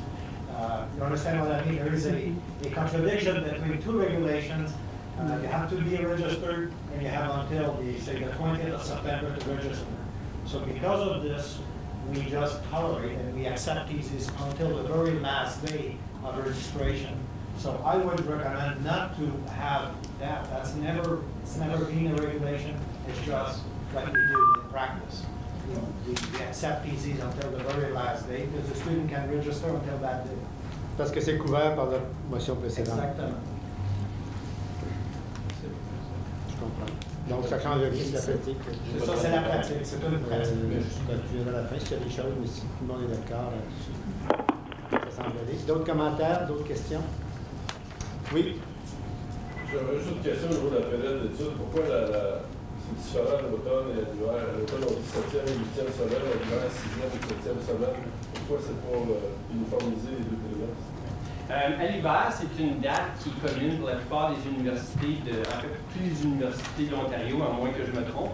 You understand what I mean? There is a contradiction between two regulations. You have to be registered, and you have until say the 20th of September to register. So because of this, we just tolerate and we accept theses until the very last day of registration. So I would recommend not to have that. It's never been a regulation. It's just what we do in practice. We accept theses until the very last day because the student can register until that day. Parce que c'est couvert par la motion précédente. Exactement. Je comprends. Donc, ça change rien de la pratique. C'est ça, c'est la pratique. C'est une pratique. Je continue à la fin s'il y a des choses, mais si tout le monde est d'accord là-dessus, ça semble aller. D'autres commentaires, d'autres questions? Oui? J'avais juste une question au niveau de la période d'études. Pourquoi c'est différent à l'automne et à l'hiver? À l'automne, on dit 7e et 8e semaine, à l'hiver, 6e et 7e semaine. Pourquoi c'est pour uniformiser les deux périodes? À l'hiver, c'est une date qui est commune pour la plupart des universités, en fait, toutes les universités de l'Ontario, à moins que je me trompe.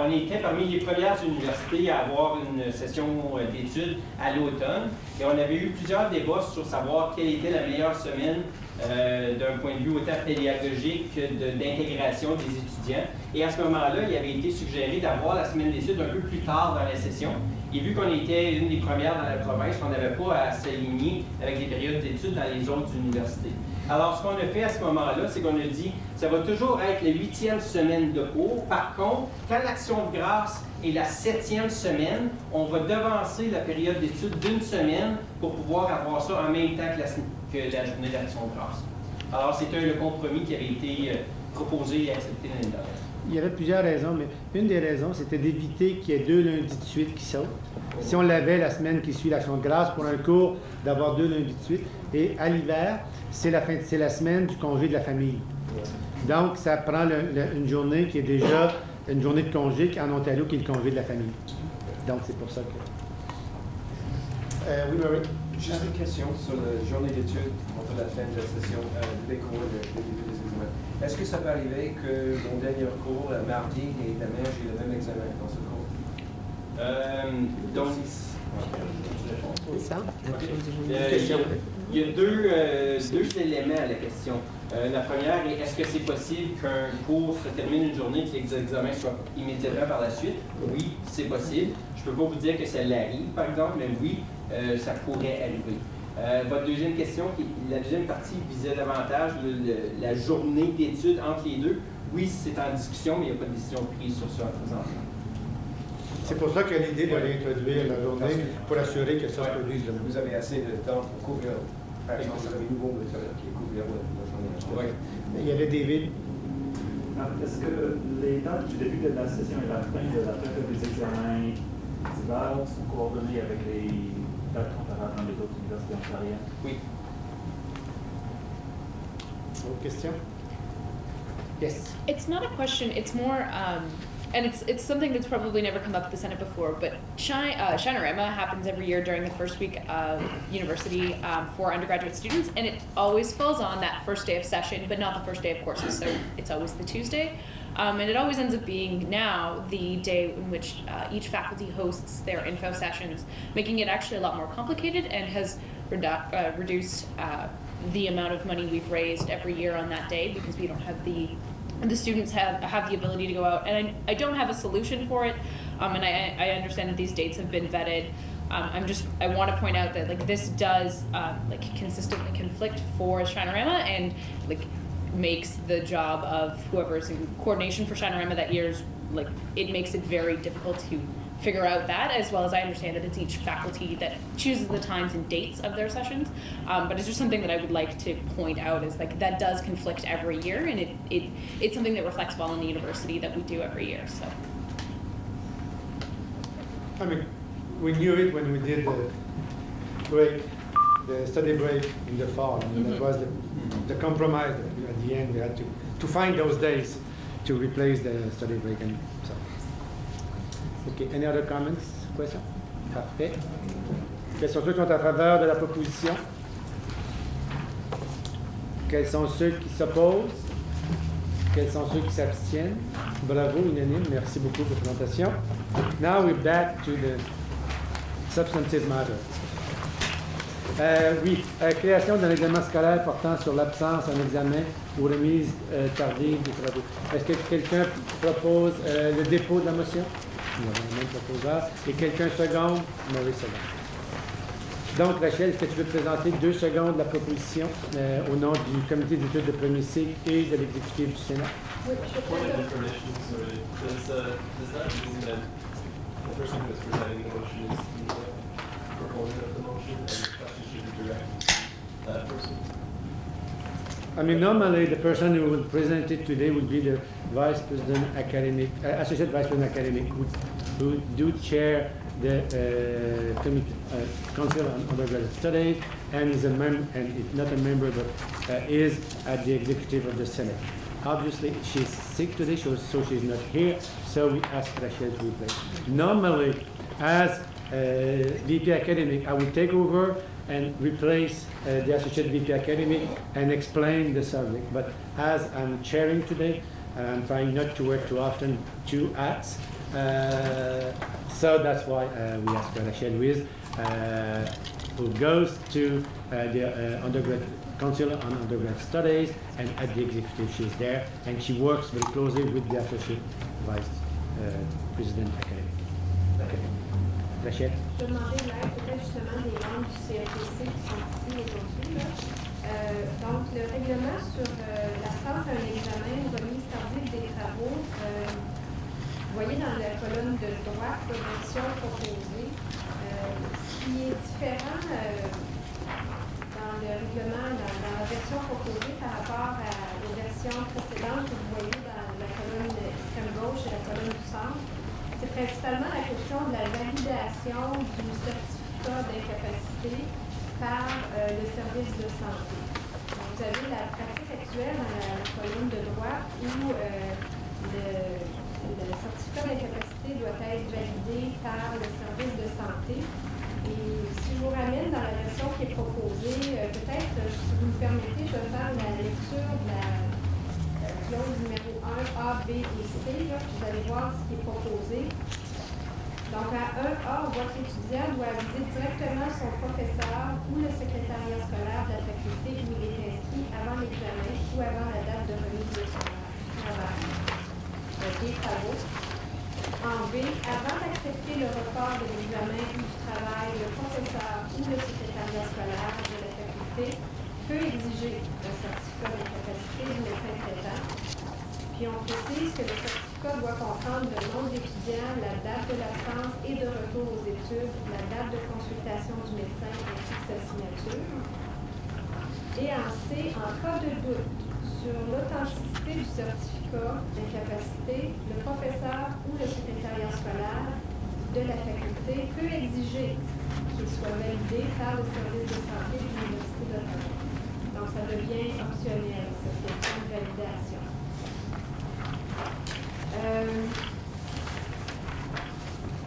On était parmi les premières universités à avoir une session d'études à l'automne et on avait eu plusieurs débats sur savoir quelle était la meilleure semaine d'un point de vue autant pédagogique que d'intégration des étudiants. Et à ce moment-là, il avait été suggéré d'avoir la semaine d'études un peu plus tard dans la session. Et vu qu'on était une des premières dans la province, on n'avait pas à s'aligner avec les périodes d'études dans les autres universités. Alors, ce qu'on a fait à ce moment-là, c'est qu'on a dit, ça va toujours être la 8e semaine de cours. Par contre, quand l'Action de grâce est la 7e semaine, on va devancer la période d'études d'une semaine pour pouvoir avoir ça en même temps que la journée d'Action de grâce. Alors, c'était le compromis qui avait été proposé et accepté l'année dernière. Il y avait plusieurs raisons, mais une des raisons, c'était d'éviter qu'il y ait 2 lundis de suite qui sautent. Si on l'avait la semaine qui suit l'Action de grâce pour un cours, d'avoir 2 lundis de suite. Et à l'hiver, c'est la semaine du congé de la famille. Donc, ça prend une journée qui est déjà une journée de congé en Ontario, qui est le congé de la famille. Donc, c'est pour ça que... oui, Marie? Juste une question sur la journée d'études entre la fin de la session, des cours et le début des examens. Est-ce que ça peut arriver que mon dernier cours, le mardi et demain, j'ai le même examen dans ce cours? Donc, c'est ça. Il y a deux éléments à la question. La première est, est-ce que c'est possible qu'un cours se termine une journée et que les examens soient immédiatement par la suite? Oui, c'est possible. Je ne peux pas vous dire que ça l'arrive, par exemple, mais oui, ça pourrait arriver. Votre deuxième question, la deuxième partie visait davantage la journée d'études entre les deux. Oui, c'est en discussion, mais il n'y a pas de décision prise sur ça présentement. C'est pour ça que l'idée de réintroduire la journée pour assurer que ça se produise. Vous avez assez de temps pour couvrir, par exemple, le nouveau méthode qui est couvert la journée. Oui. Il y avait David. Est-ce que les dates du début de la session et la fin de la période des examens d'hiver sont coordonnées avec les dates comparables dans les autres universités ontariennes? Oui. Autre question? Yes. It's not a question, it's more, and it's something that's probably never come up at the Senate before, but Shinorama happens every year during the first week of university for undergraduate students, and it always falls on that first day of session, but not the first day of courses, so it's always the Tuesday. And it always ends up being now the day in which each faculty hosts their info sessions, making it actually a lot more complicated and has reduced the amount of money we've raised every year on that day because we don't have the students have the ability to go out. And I don't have a solution for it, and I understand that these dates have been vetted. I want to point out that like this does like consistently conflict for Shinorama and like makes the job of whoever is in coordination for Shinorama that year's like it makes it very difficult to figure out that, as well as I understand that it's each faculty that chooses the times and dates of their sessions. But it's just something that I would like to point out is like that does conflict every year, and it's something that reflects well in the university that we do every year. So. I mean, we knew it when we did the break, the study break in the fall. I mean, that was the compromise that at the end we had to find those days to replace the study break. And so. Okay, any other comments, questions? Parfait. Quels sont ceux qui sont en faveur de la proposition? Quels sont ceux qui s'opposent? Quels sont ceux qui s'abstiennent? Bravo, unanime. Merci beaucoup pour la présentation. Now we're back to the substantive matter. Oui, création d'un examen scolaire portant sur l'absence d'un examen ou remise tardive des travaux. Est-ce que quelqu'un propose le dépôt de la motion? Nous avons un même proposeur. Et quelqu'un seconde? Maurice seconde. Donc, Rachel, est-ce que tu veux présenter 2 secondes la proposition au nom du comité d'études de premier cycle et de l'exécutif du Sénat? Oui, je Point of information, sorry. Does that mean that the person who is presenting the motion is the proponent of the motion, and the question should be directed to that person? I mean, normally the person who will present it today would be the Vice President Academic, Associate Vice President Academic, who do chair the Council on Undergraduate Studies, and is a member, and is not a member, but is at the executive of the Senate. Obviously, she's sick today, so she's not here, so we ask Rachel to replace. Normally, as VP Academic, I will take over and replace the Associate VP Academic and explain the subject. But as I'm chairing today, I'm trying not to wear too often 2 hats. So that's why we ask Rachel Ruiz, who goes to the undergrad Council on Undergrad Studies, and at the executive she's there, and she works very closely with the Associate Vice President Academic. Rachel? Je demandais l'aide peut-être justement des membres du CFTC qui sont ici aujourd'hui. Donc, le règlement sur l'absence d'un examen ou remise tardive des travaux, vous voyez dans la colonne de droite, la version proposée, qui est différent dans le règlement, dans la version proposée par rapport aux versions précédentes que vous voyez dans la colonne extrême gauche et la colonne du centre. C'est principalement la question de la validation du certificat d'incapacité par le service de santé. Donc, vous avez la pratique actuelle dans la colonne de droite où le certificat d'incapacité doit être validé par le service de santé. Et si je vous ramène dans la version qui est proposée, peut-être, si vous me permettez, je vais faire la lecture de la clause numéro 1, A, B et C, là, puis vous allez voir ce qui est proposé. Donc, à 1A, votre étudiant doit aviser directement son professeur ou le secrétariat scolaire de la faculté où il est inscrit avant l'examen ou avant la date de remise de son travail, des travaux. En B, avant d'accepter le report de l'examen ou du travail, le professeur ou le secrétariat scolaire de la faculté peut exiger un certificat d'incapacité du médecin traitant. Puis on précise que le certificat doit comprendre le nom de l'étudiant, la date de l'absence et de retour aux études, la date de consultation du médecin ainsi que sa signature. Et en C, en cas de doute sur l'authenticité du certificat d'incapacité, le professeur ou le secrétariat scolaire de la faculté peut exiger qu'il soit validé par le service de santé de l'Université d'Ottawa. Donc ça devient optionnel, cette question de validation.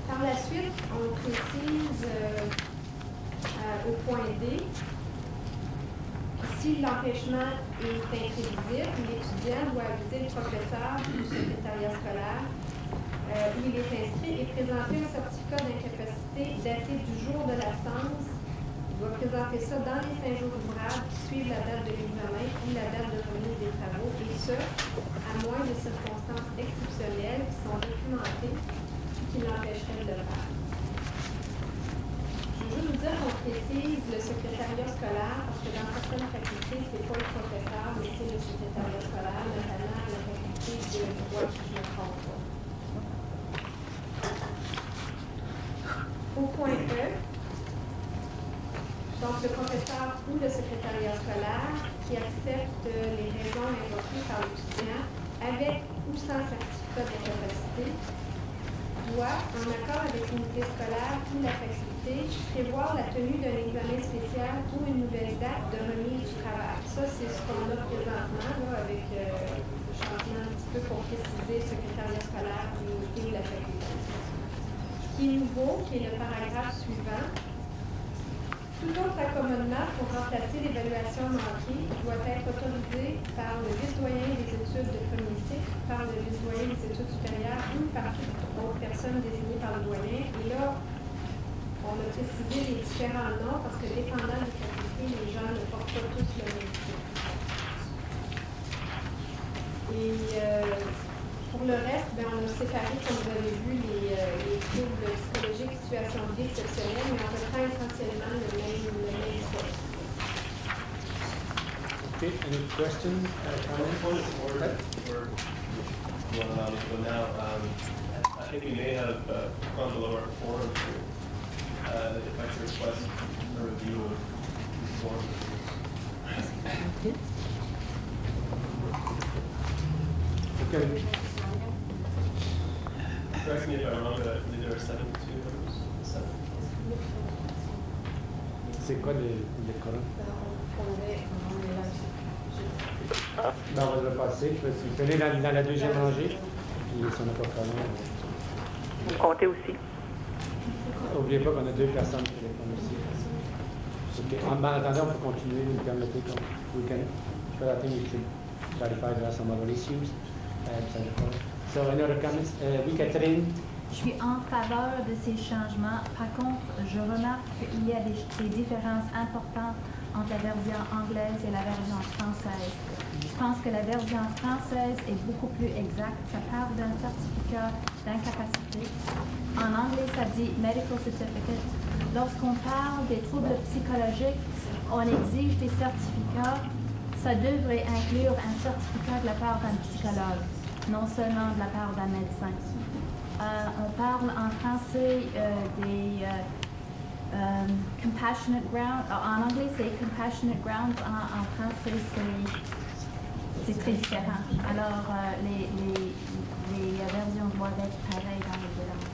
Par la suite, on précise au point D, si l'empêchement est imprévisible, l'étudiant doit aviser le professeur ou le secrétariat scolaire où il est inscrit et présenter un certificat d'incapacité daté du jour de la séance. Il doit présenter ça dans les 5 jours ouvrables qui suivent la date de l'examen ou la date de remise des travaux, et ce, à moins de circonstances exceptionnelles qui sont documentées et qui l'empêcheraient de le faire. Je veux juste vous dire qu'on précise le secrétariat scolaire parce que dans certaines facultés, ce n'est pas le professeur, mais c'est le secrétariat scolaire, notamment la faculté de droit, si je ne me trompe pas. Au point E, donc le professeur ou le secrétariat scolaire qui accepte les raisons invoquées par l'étudiant avec ou sans certificat d'incapacité doit, en accord avec l'unité scolaire ou la faculté, prévoir la tenue d'un examen spécial ou une nouvelle date de remise du travail. Ça, c'est ce qu'on a présentement là, avec le changement un petit peu pour préciser le secrétariat scolaire, l'unité ou la faculté. Ce qui est nouveau, qui est le paragraphe suivant, tout autre accommodement pour remplacer l'évaluation manquée doit être autorisé par le vice-doyen des études de premier cycle, par le vice-doyen des études supérieures ou par toute autre personne désignée par le doyen. Et là, on a précisé les différents noms parce que dépendant des facultés, les gens ne portent pas tous le même titre. Et pour le reste, on a séparé, comme vous avez vu, les troubles psychologiques, situations de vie exceptionnelles, mais on reprend essentiellement le même poste. Okay, any questions? Point of order, or you want to allow me to go now? I think we may have gone below our forum to if I could request a review of these forms. Okay. Correct me if I'm wrong, but I believe there are 72 members. 7. C'est quoi les colonnes? On va le passer. Vous tenez dans la deuxième rangée, puis si on n'a pas de colonne. Vous comptez aussi. N'oubliez pas qu'on a 2 personnes qui répondent aussi. Okay. En attendant, on peut continuer, vous permettez comme we can. But I think we should clarify there are some other issues. So, any other comments? Oui, Catherine? Je suis en faveur de ces changements. Par contre, je remarque qu'il y a des différences importantes entre la version anglaise et la version française. Je pense que la version française est beaucoup plus exacte. Ça parle d'un certificat d'incapacité. En anglais, ça dit medical certificate. Lorsqu'on parle des troubles psychologiques, on exige des certificats. Ça devrait inclure un certificat de la part d'un psychologue, non seulement de la part d'un médecin. On parle en français des compassionate grounds. En anglais, c'est compassionate grounds. En français, c'est très différent. Alors, les versions doivent être pareilles dans les deux langues.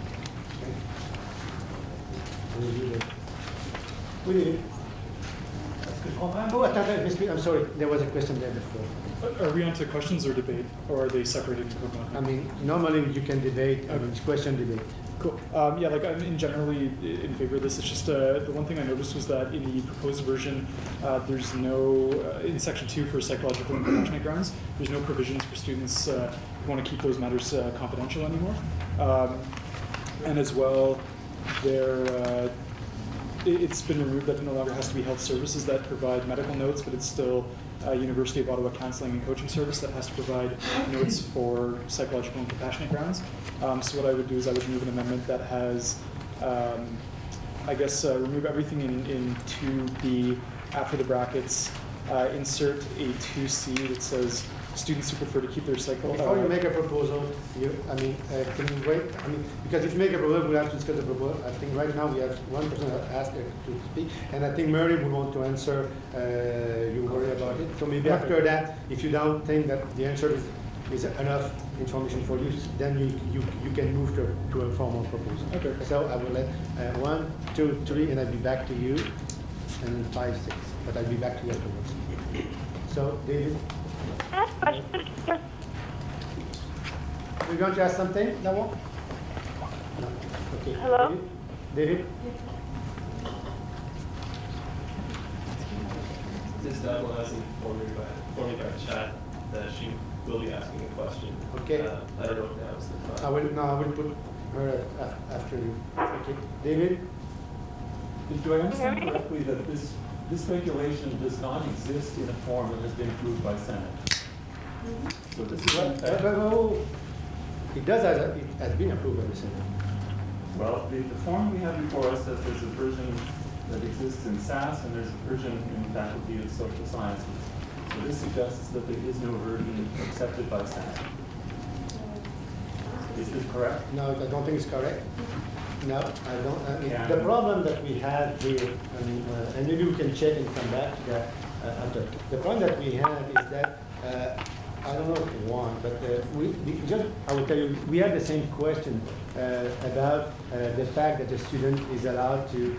Oui. Oh, I'm sorry. There was a question there before. Are we on to questions or debate, or are they separated? I mean, normally you can debate. I mean, it's question debate. Cool. Yeah, like I'm generally in favor of this. It's just the one thing I noticed was that in the proposed version, there's no in section 2 for psychological and compassionate grounds. There's no provisions for students who want to keep those matters confidential anymore. And as well, it's been removed that it no longer has to be health services that provide medical notes, but it's still University of Ottawa Counseling and Coaching Service that has to provide notes for psychological and compassionate grounds. So what I would do is I would move an amendment that has, remove everything in 2B after the brackets, insert a 2C that says students who prefer to keep their cycle. Before you make a proposal, can you wait? I mean, because if you make a proposal, we'll have to discuss the proposal. I think right now we have one person that asked to speak, and I think Mary would want to answer. You worry about it. So maybe after that, if you don't think that the answer is enough information for you, then you can move to a formal proposal. Okay. So I will let 1, 2, 3, and I'll be back to you, and then 5, 6. But I'll be back to you afterwards. So David. You're going to ask something, Lawa? No. Okay. Hello? David? Since Daniel hasn't informed me by chat that she will be asking a question. Okay. I don't know if now is the time. I will put her after you. Okay. David? Do I understand correctly that this regulation does not exist in a form that has been approved by Senate? So this is it does it has been approved by the Senate. Well, the form we have before us says there's a version that exists in SAS and there's a version in the Faculty of Social Sciences. So this suggests that there is no version accepted by Senate. Is this correct? No, I don't think it's correct. No, I don't. The problem that we have here, and maybe we can check and come back to that after. The problem that we have is that, I don't know if you want, but I will tell you, we had the same question about the fact that the student is allowed to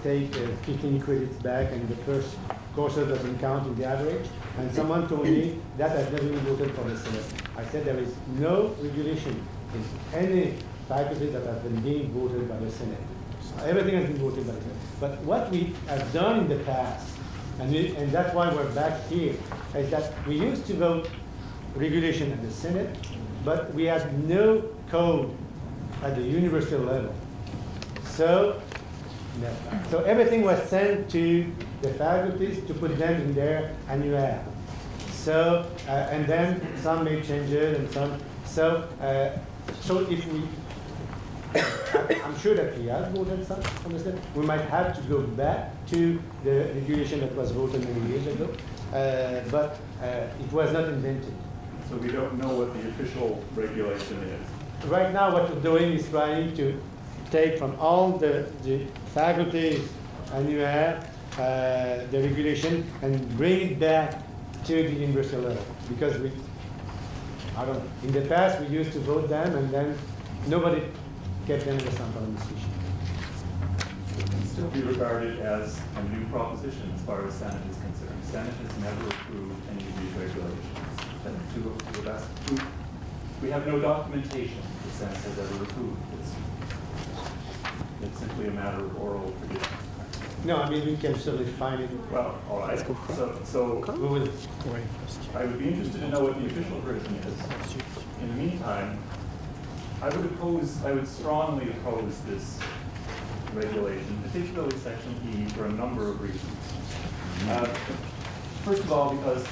take 15 credits back and the first courses doesn't count in the average. And someone told me that has never been voted for the Senate. I said there is no regulation in any faculty that has been being voted by the Senate. Everything has been voted by the Senate. But what we have done in the past, and that's why we're back here, is that we used to vote regulation at the Senate, but we had no code at the university level. So everything was sent to the faculties to put them in their annual. So, and then some made changes and some, so if we, I'm sure that we have voted some on this, we might have to go back to the regulation that was voted many years ago, but it was not invented. So we don't know what the official regulation is. Right now what we're doing is trying to take from all the faculties annual the regulation and bring it back to the university level. Because I don't know, in the past we used to vote them and then nobody kept them in the sample administration. It can still be regarded as a new proposition as far as Senate is concerned. Senate has never approved any of these regulations. And to the best proof, we have no documentation that Senate has ever approved this. It's simply a matter of oral tradition. No, I mean, we can certainly find it. Well, all right. So we will. I would be interested to know what the official version is. In the meantime, I would strongly oppose this regulation, particularly Section E, for a number of reasons. First of all, because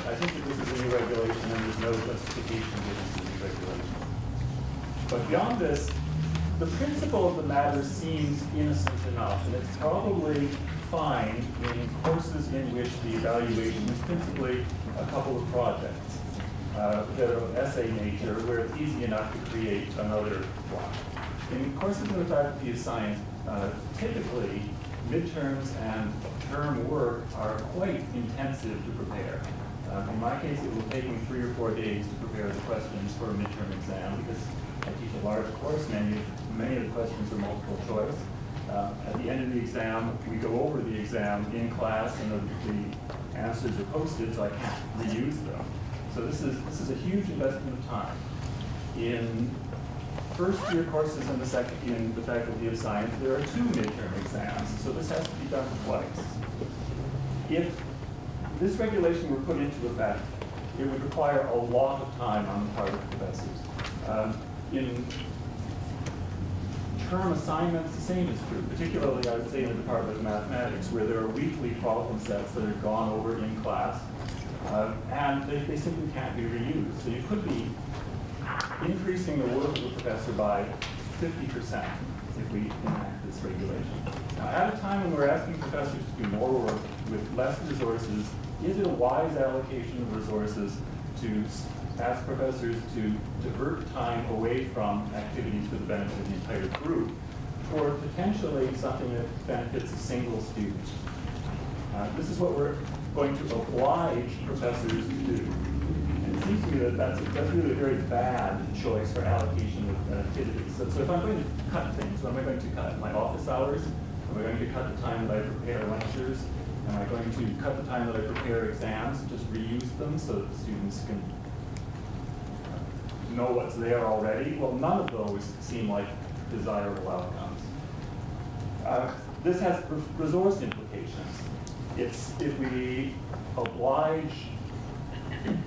I think that this is a new regulation and there's no justification given to the regulation. But beyond this, the principle of the matter seems innocent enough, and it's probably fine in courses in which the evaluation is principally a couple of projects that are of essay nature, where it's easy enough to create another block. In courses in the Faculty of Science, typically midterms and term work are quite intensive to prepare. In my case, it will take me 3 or 4 days to prepare the questions for a midterm exam because I teach a large course. Many of the questions are multiple choice. At the end of the exam, we go over the exam in class, and the answers are posted, so I can't reuse them. So this is a huge investment of time. In first-year courses in the Faculty of Science, there are 2 midterm exams, so this has to be done twice. If this regulation were put into effect, it would require a lot of time on the part of professors. In term assignments, the same is true, particularly I would say in the Department of Mathematics, where there are weekly problem sets that are gone over in class, and they simply can't be reused. So you could be increasing the work of the professor by 50% if we enact this regulation. Now, at a time when we're asking professors to do more work with less resources, is it a wise allocation of resources to ask professors to divert time away from activities for the benefit of the entire group toward potentially something that benefits a single student? This is what we're going to oblige professors to do. And it seems to me that that's really a very bad choice for allocation of activities. So if I'm going to cut things, am I going to cut my office hours? Am I going to cut the time that I prepare lectures? Am I going to cut the time that I prepare exams and just reuse them so that the students can know what's there already? Well, none of those seem like desirable outcomes. This has resource implications. if we oblige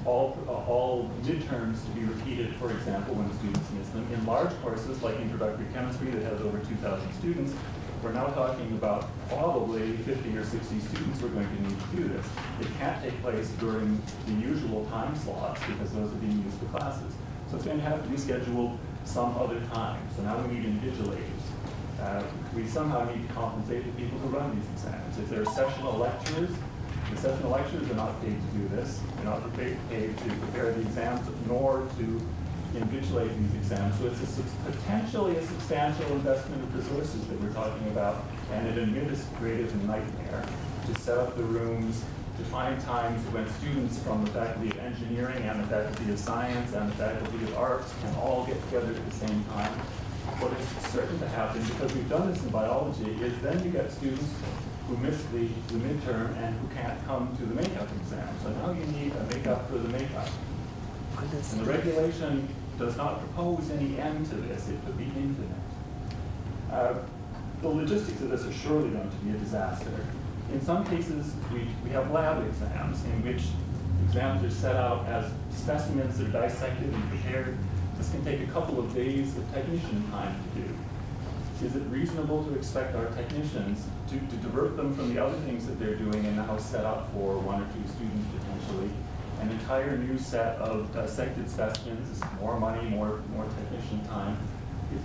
all midterms to be repeated, for example, when students miss them, in large courses like introductory chemistry that has over 2,000 students, we're now talking about probably 50 or 60 students who are going to need to do this. It can't take place during the usual time slots because those are being used for classes. So it's going to have to be scheduled some other time. So now we need invigilators. We somehow need to compensate the people who run these exams. If there are sessional lecturers, the sessional lecturers are not paid to do this. They're not paid to prepare the exams, nor to invigilate these exams. So it's potentially a substantial investment of resources that we're talking about, and an administrative nightmare to set up the rooms, to find times when students from the Faculty of Engineering and the Faculty of Science and the Faculty of Arts can all get together at the same time. What is certain to happen, because we've done this in biology, is then you get students who miss the midterm and who can't come to the makeup exam. So now you need a makeup for the makeup. And the regulation does not propose any end to this. It could be infinite. The logistics of this are surely going to be a disaster. In some cases, we have lab exams in which exams are set out as specimens are dissected and prepared. This can take a couple of days of technician time to do. Is it reasonable to expect our technicians to divert them from the other things that they're doing and now set up for 1 or 2 students potentially an entire new set of dissected specimens? Is more money, more technician time.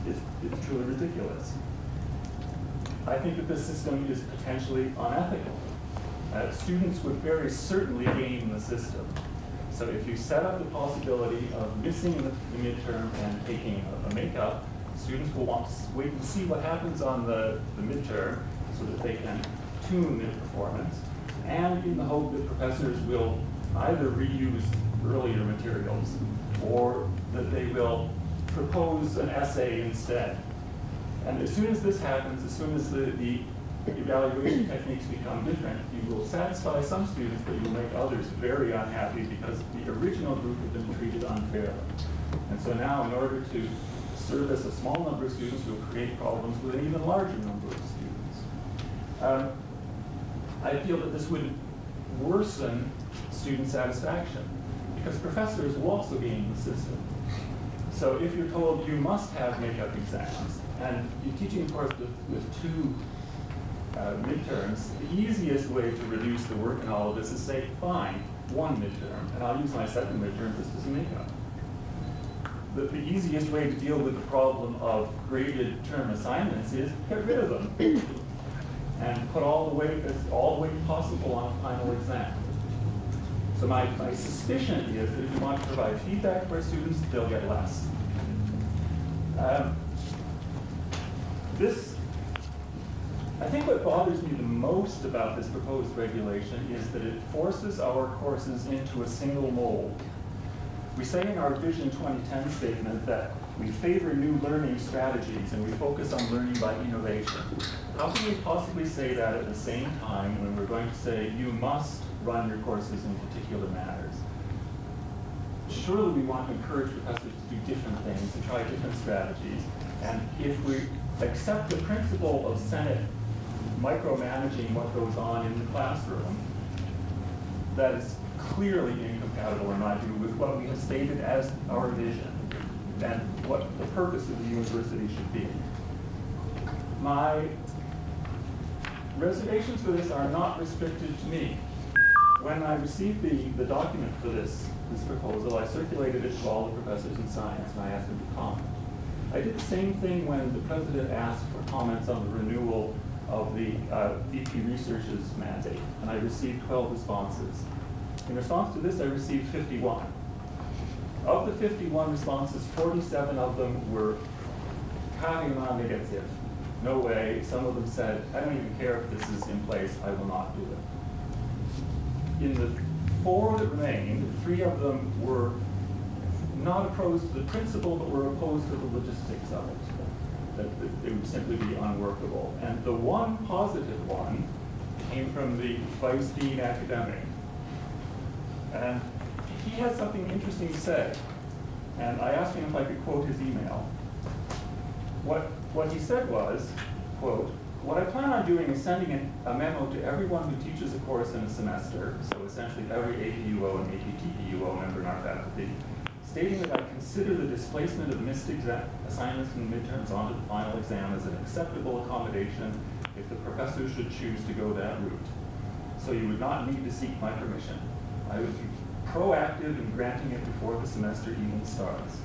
It's truly ridiculous. I think that this system is potentially unethical. Students would very certainly game the system. So if you set up the possibility of missing the midterm and taking a makeup, students will want to wait and see what happens on the midterm so that they can tune their performance, and in the hope that professors will either reuse earlier materials or that they will propose an essay instead. And as soon as this happens, as soon as the evaluation techniques become different, you will satisfy some students, but you will make others very unhappy because the original group have been treated unfairly. And so now, in order to service a small number of students, will create problems with an even larger number of students. I feel that this would worsen student satisfaction because professors will also game the system. So if you're told you must have makeup exams, and you're teaching a course with 2 midterms, the easiest way to reduce the work in all of this is say, fine, 1 midterm, and I'll use my 2nd midterm just as a makeup. The easiest way to deal with the problem of graded term assignments is get rid of them and put all the weight possible on a final exam. So my suspicion is that if you want to provide feedback for students, they'll get less. I think what bothers me the most about this proposed regulation is that it forces our courses into a single mold. We say in our Vision 2010 statement that we favor new learning strategies and we focus on learning by innovation. How can we possibly say that at the same time when we're going to say you must run your courses in particular manners? Surely we want to encourage professors to do different things, to try different strategies. And if we accept the principle of Senate micromanaging what goes on in the classroom, that is clearly incompatible, in my view, with what we have stated as our vision and what the purpose of the university should be. My reservations for this are not restricted to me. When I received the document for this proposal, I circulated it to all the professors in science and I asked them to comment. I did the same thing when the president asked for comments on the renewal of the VP Research's mandate, and I received 12 responses. In response to this, I received 51. Of the 51 responses, 47 of them were having a negative. No way. Some of them said, I don't even care if this is in place, I will not do it. In the 4 that remained, 3 of them were not opposed to the principle, but were opposed to the logistics of it. That it would simply be unworkable. And the one positive one came from the Vice Dean Academic. And he had something interesting to say. And I asked him if I could quote his email. What he said was, quote, what I plan on doing is sending a memo to everyone who teaches a course in a semester, so essentially every APUO and APTPUO member in our faculty, stating that I consider the displacement of missed assignments and midterms onto the final exam as an acceptable accommodation if the professor should choose to go that route. So you would not need to seek my permission. I would be proactive in granting it before the semester even starts.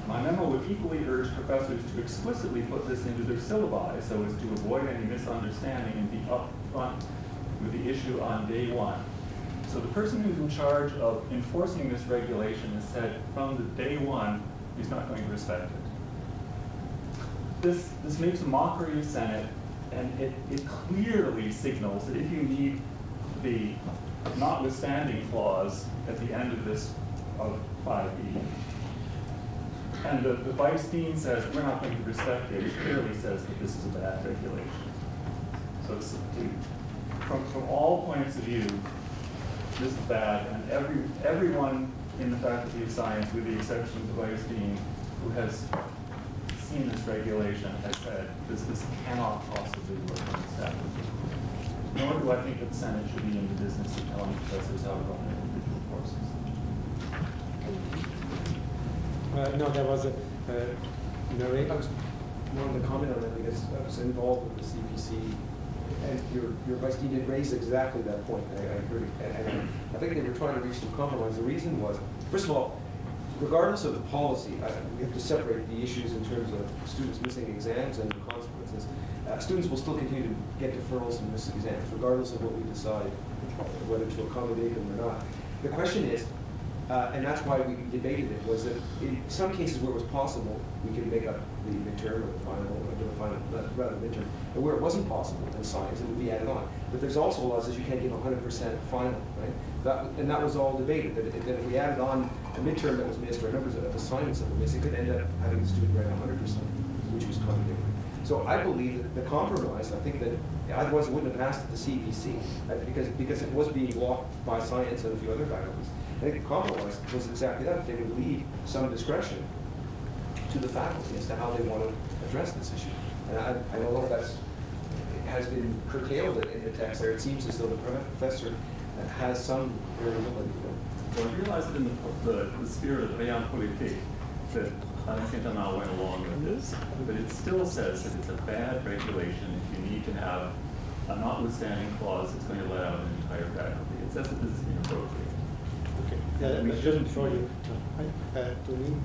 My memo would equally urge professors to explicitly put this into their syllabi so as to avoid any misunderstanding and be upfront with the issue on day one. So the person who's in charge of enforcing this regulation has said from the day one, he's not going to respect it. This makes a mockery of Senate, and it clearly signals that if you need the notwithstanding clause at the end of this of 5E, and the vice dean says we're not going to respect it, it clearly says that this is a bad regulation. So from all points of view, this is bad, and everyone in the Faculty of Science, with the exception of the vice dean, who has seen this regulation, has said this cannot possibly work in this faculty. Nor do I think that the Senate should be in the business of telling professors how to run their individual courses. No, there was a narrator. I was wanting to comment on that because I was involved with the CPC, and your vice dean did raise exactly that point. I agree, and I think they were trying to reach some compromise. The reason was, first of all, regardless of the policy, we have to separate the issues in terms of students missing exams and the consequences. Students will still continue to get deferrals and miss exams, regardless of what we decide, whether to accommodate them or not. The question is, and that's why we debated it, was that in some cases where it was possible, we could make up the midterm or the final, rather midterm, and where it wasn't possible in science, it would be added on. But there's also laws that you can't give 100% final, right? And that was all debated, that if we added on a midterm that was missed or numbers of assignments that were missed, it could end up having the student write 100%, which was contradictory. So I believe that the compromise, I think that otherwise it wouldn't have passed at the CPC, because it was being blocked by science and a few other faculties. I think the compromise was exactly that. They would leave some discretion to the faculty as to how they want to address this issue. And I don't know if that has been curtailed in the text there. It seems as though the professor has some variability. So I realize that in the spirit of Réunion politique that Alain Saint-Amand went along with this, but it still says that it's a bad regulation if you need to have a notwithstanding clause that's going to let out an entire faculty. It says that this is inappropriate. Okay. Just before you, Tony.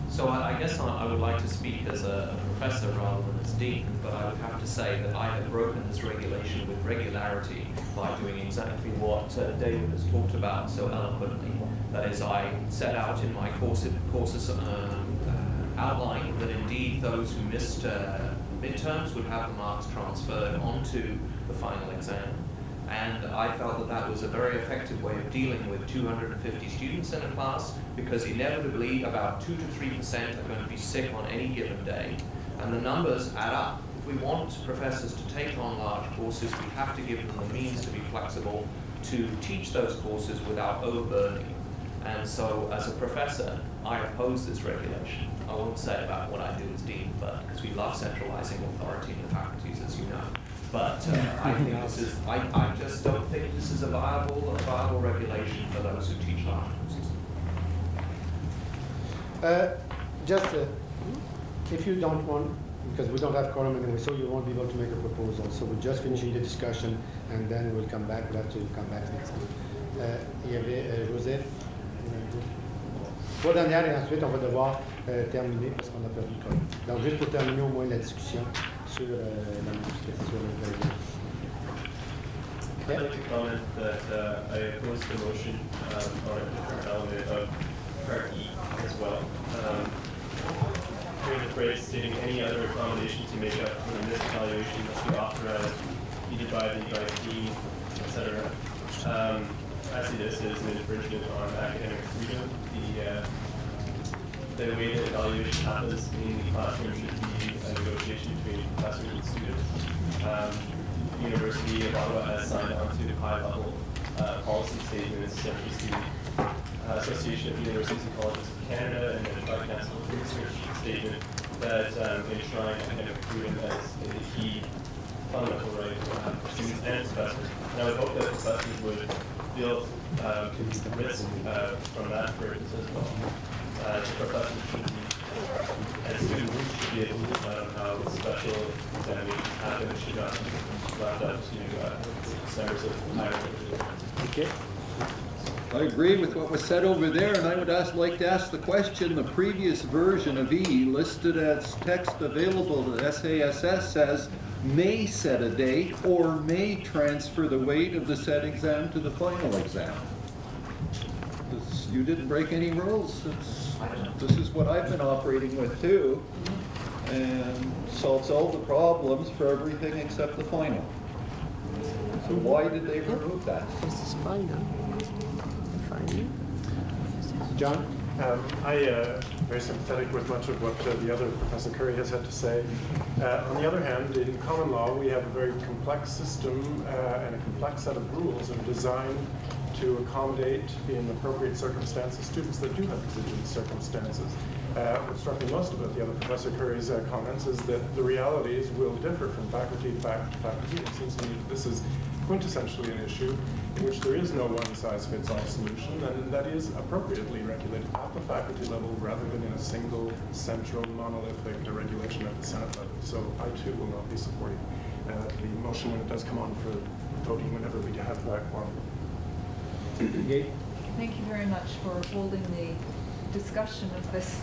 So I guess I would like to speak as a professor rather than as dean, but I would have to say that I have broken this regulation with regularity by doing exactly what David has talked about so eloquently. That is, I set out in my courses outline that indeed those who missed midterms would have the marks transferred onto the final exam. And I felt that that was a very effective way of dealing with 250 students in a class, because inevitably about 2 to 3% are going to be sick on any given day. And the numbers add up. If we want professors to take on large courses, we have to give them the means to be flexible to teach those courses without overburdening. And so as a professor, I oppose this regulation. I won't say about what I do as dean, but because we love centralizing authority in the faculties, as you know. But I think this is, I just don't think this is a viable regulation for those who teach large courses. If you don't want, because we don't have quorum anyway, so you won't be able to make a proposal. So we're just finishing the discussion, and then we'll come back. We'll have to come back next time. Il y avait Joseph. Trois dernières et ensuite on va devoir terminer parce qu'on a perdu le code. Donc juste pour terminer au moins la discussion sur la modification. I'd like to comment that I oppose the motion on a different element of Part E as well. Hearing the phrase stating any other accommodation to make up for the missed evaluation must be authorized either by the vice dean, etc. I see this as an infringement on academic freedom. The way that evaluation happens in the classroom should be a negotiation between professors and students. The University of Ottawa has signed on to the high-level policy statements such as the Association of Universities and Colleges of Canada and the Tri-Council Research statement that enshrine academic freedom as a key fundamental And I would hope that professors would feel risk from that purpose as well. The professors should be, and students should be able to decide on how special examinations happen and should not be left up to centers of higher education. Okay. I agree with what was said over there, and I would like to ask the question, the previous version of E listed as text available to SASS says may set a date or may transfer the weight of the set exam to the final exam. You didn't break any rules. This is what I've been operating with too, and solves all the problems for everything except the final. So why did they remove that? This is final. John? I'm very sympathetic with much of what the other Professor Curry has had to say. On the other hand, in common law, we have a very complex system and a complex set of rules and designed to accommodate, in appropriate circumstances, students that do have exigent circumstances. What struck me most about the other Professor Curry's comments is that the realities will differ from faculty to faculty. It seems to me that this is quintessentially an issue in which there is no one-size-fits-all solution, and that is appropriately regulated at the faculty level rather than in a single, central, monolithic regulation at the Senate level. So I too will not be supporting the motion when it does come on for voting whenever we have that quorum. Thank you very much for holding the discussion of this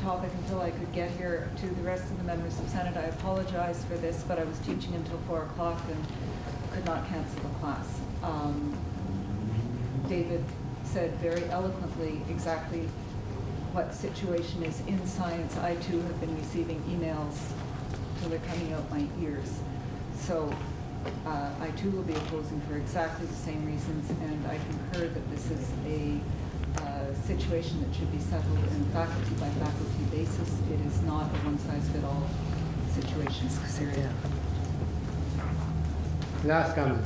topic until I could get here. To the rest of the members of Senate, I apologize for this, but I was teaching until 4 o'clock and could not cancel the class. David said very eloquently exactly what the situation is in science. I too have been receiving emails till they're coming out my ears. So I too will be opposing for exactly the same reasons, and I concur that this is a situation that should be settled in a faculty by faculty basis. It is not a one-size-fits-all situation. Last comment.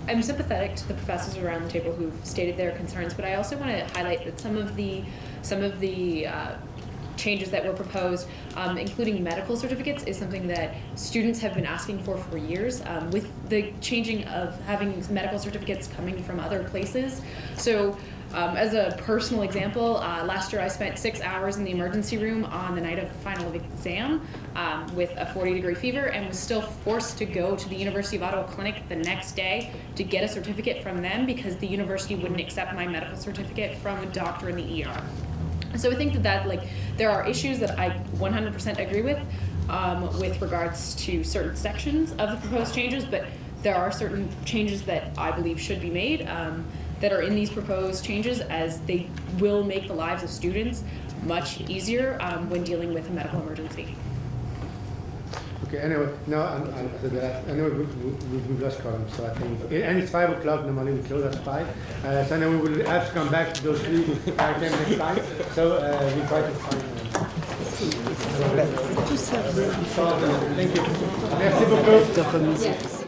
I'm sympathetic to the professors around the table who've stated their concerns, but I also want to highlight that some of the changes that were proposed, including medical certificates, is something that students have been asking for years, with the changing of having medical certificates coming from other places. So as a personal example, last year I spent 6 hours in the emergency room on the night of the final exam with a 40-degree fever, and was still forced to go to the University of Ottawa clinic the next day to get a certificate from them because the university wouldn't accept my medical certificate from a doctor in the ER. So I think that there are issues that I 100% agree with regards to certain sections of the proposed changes, but there are certain changes that I believe should be made that are in these proposed changes, as they will make the lives of students much easier when dealing with a medical emergency. Okay, anyway, no, after that, anyway, we've lost column, so I think, and it's 5 o'clock, normally we close at 5, so now we will have to come back to those 3 items next time, so we try to find Thank you. Merci beaucoup.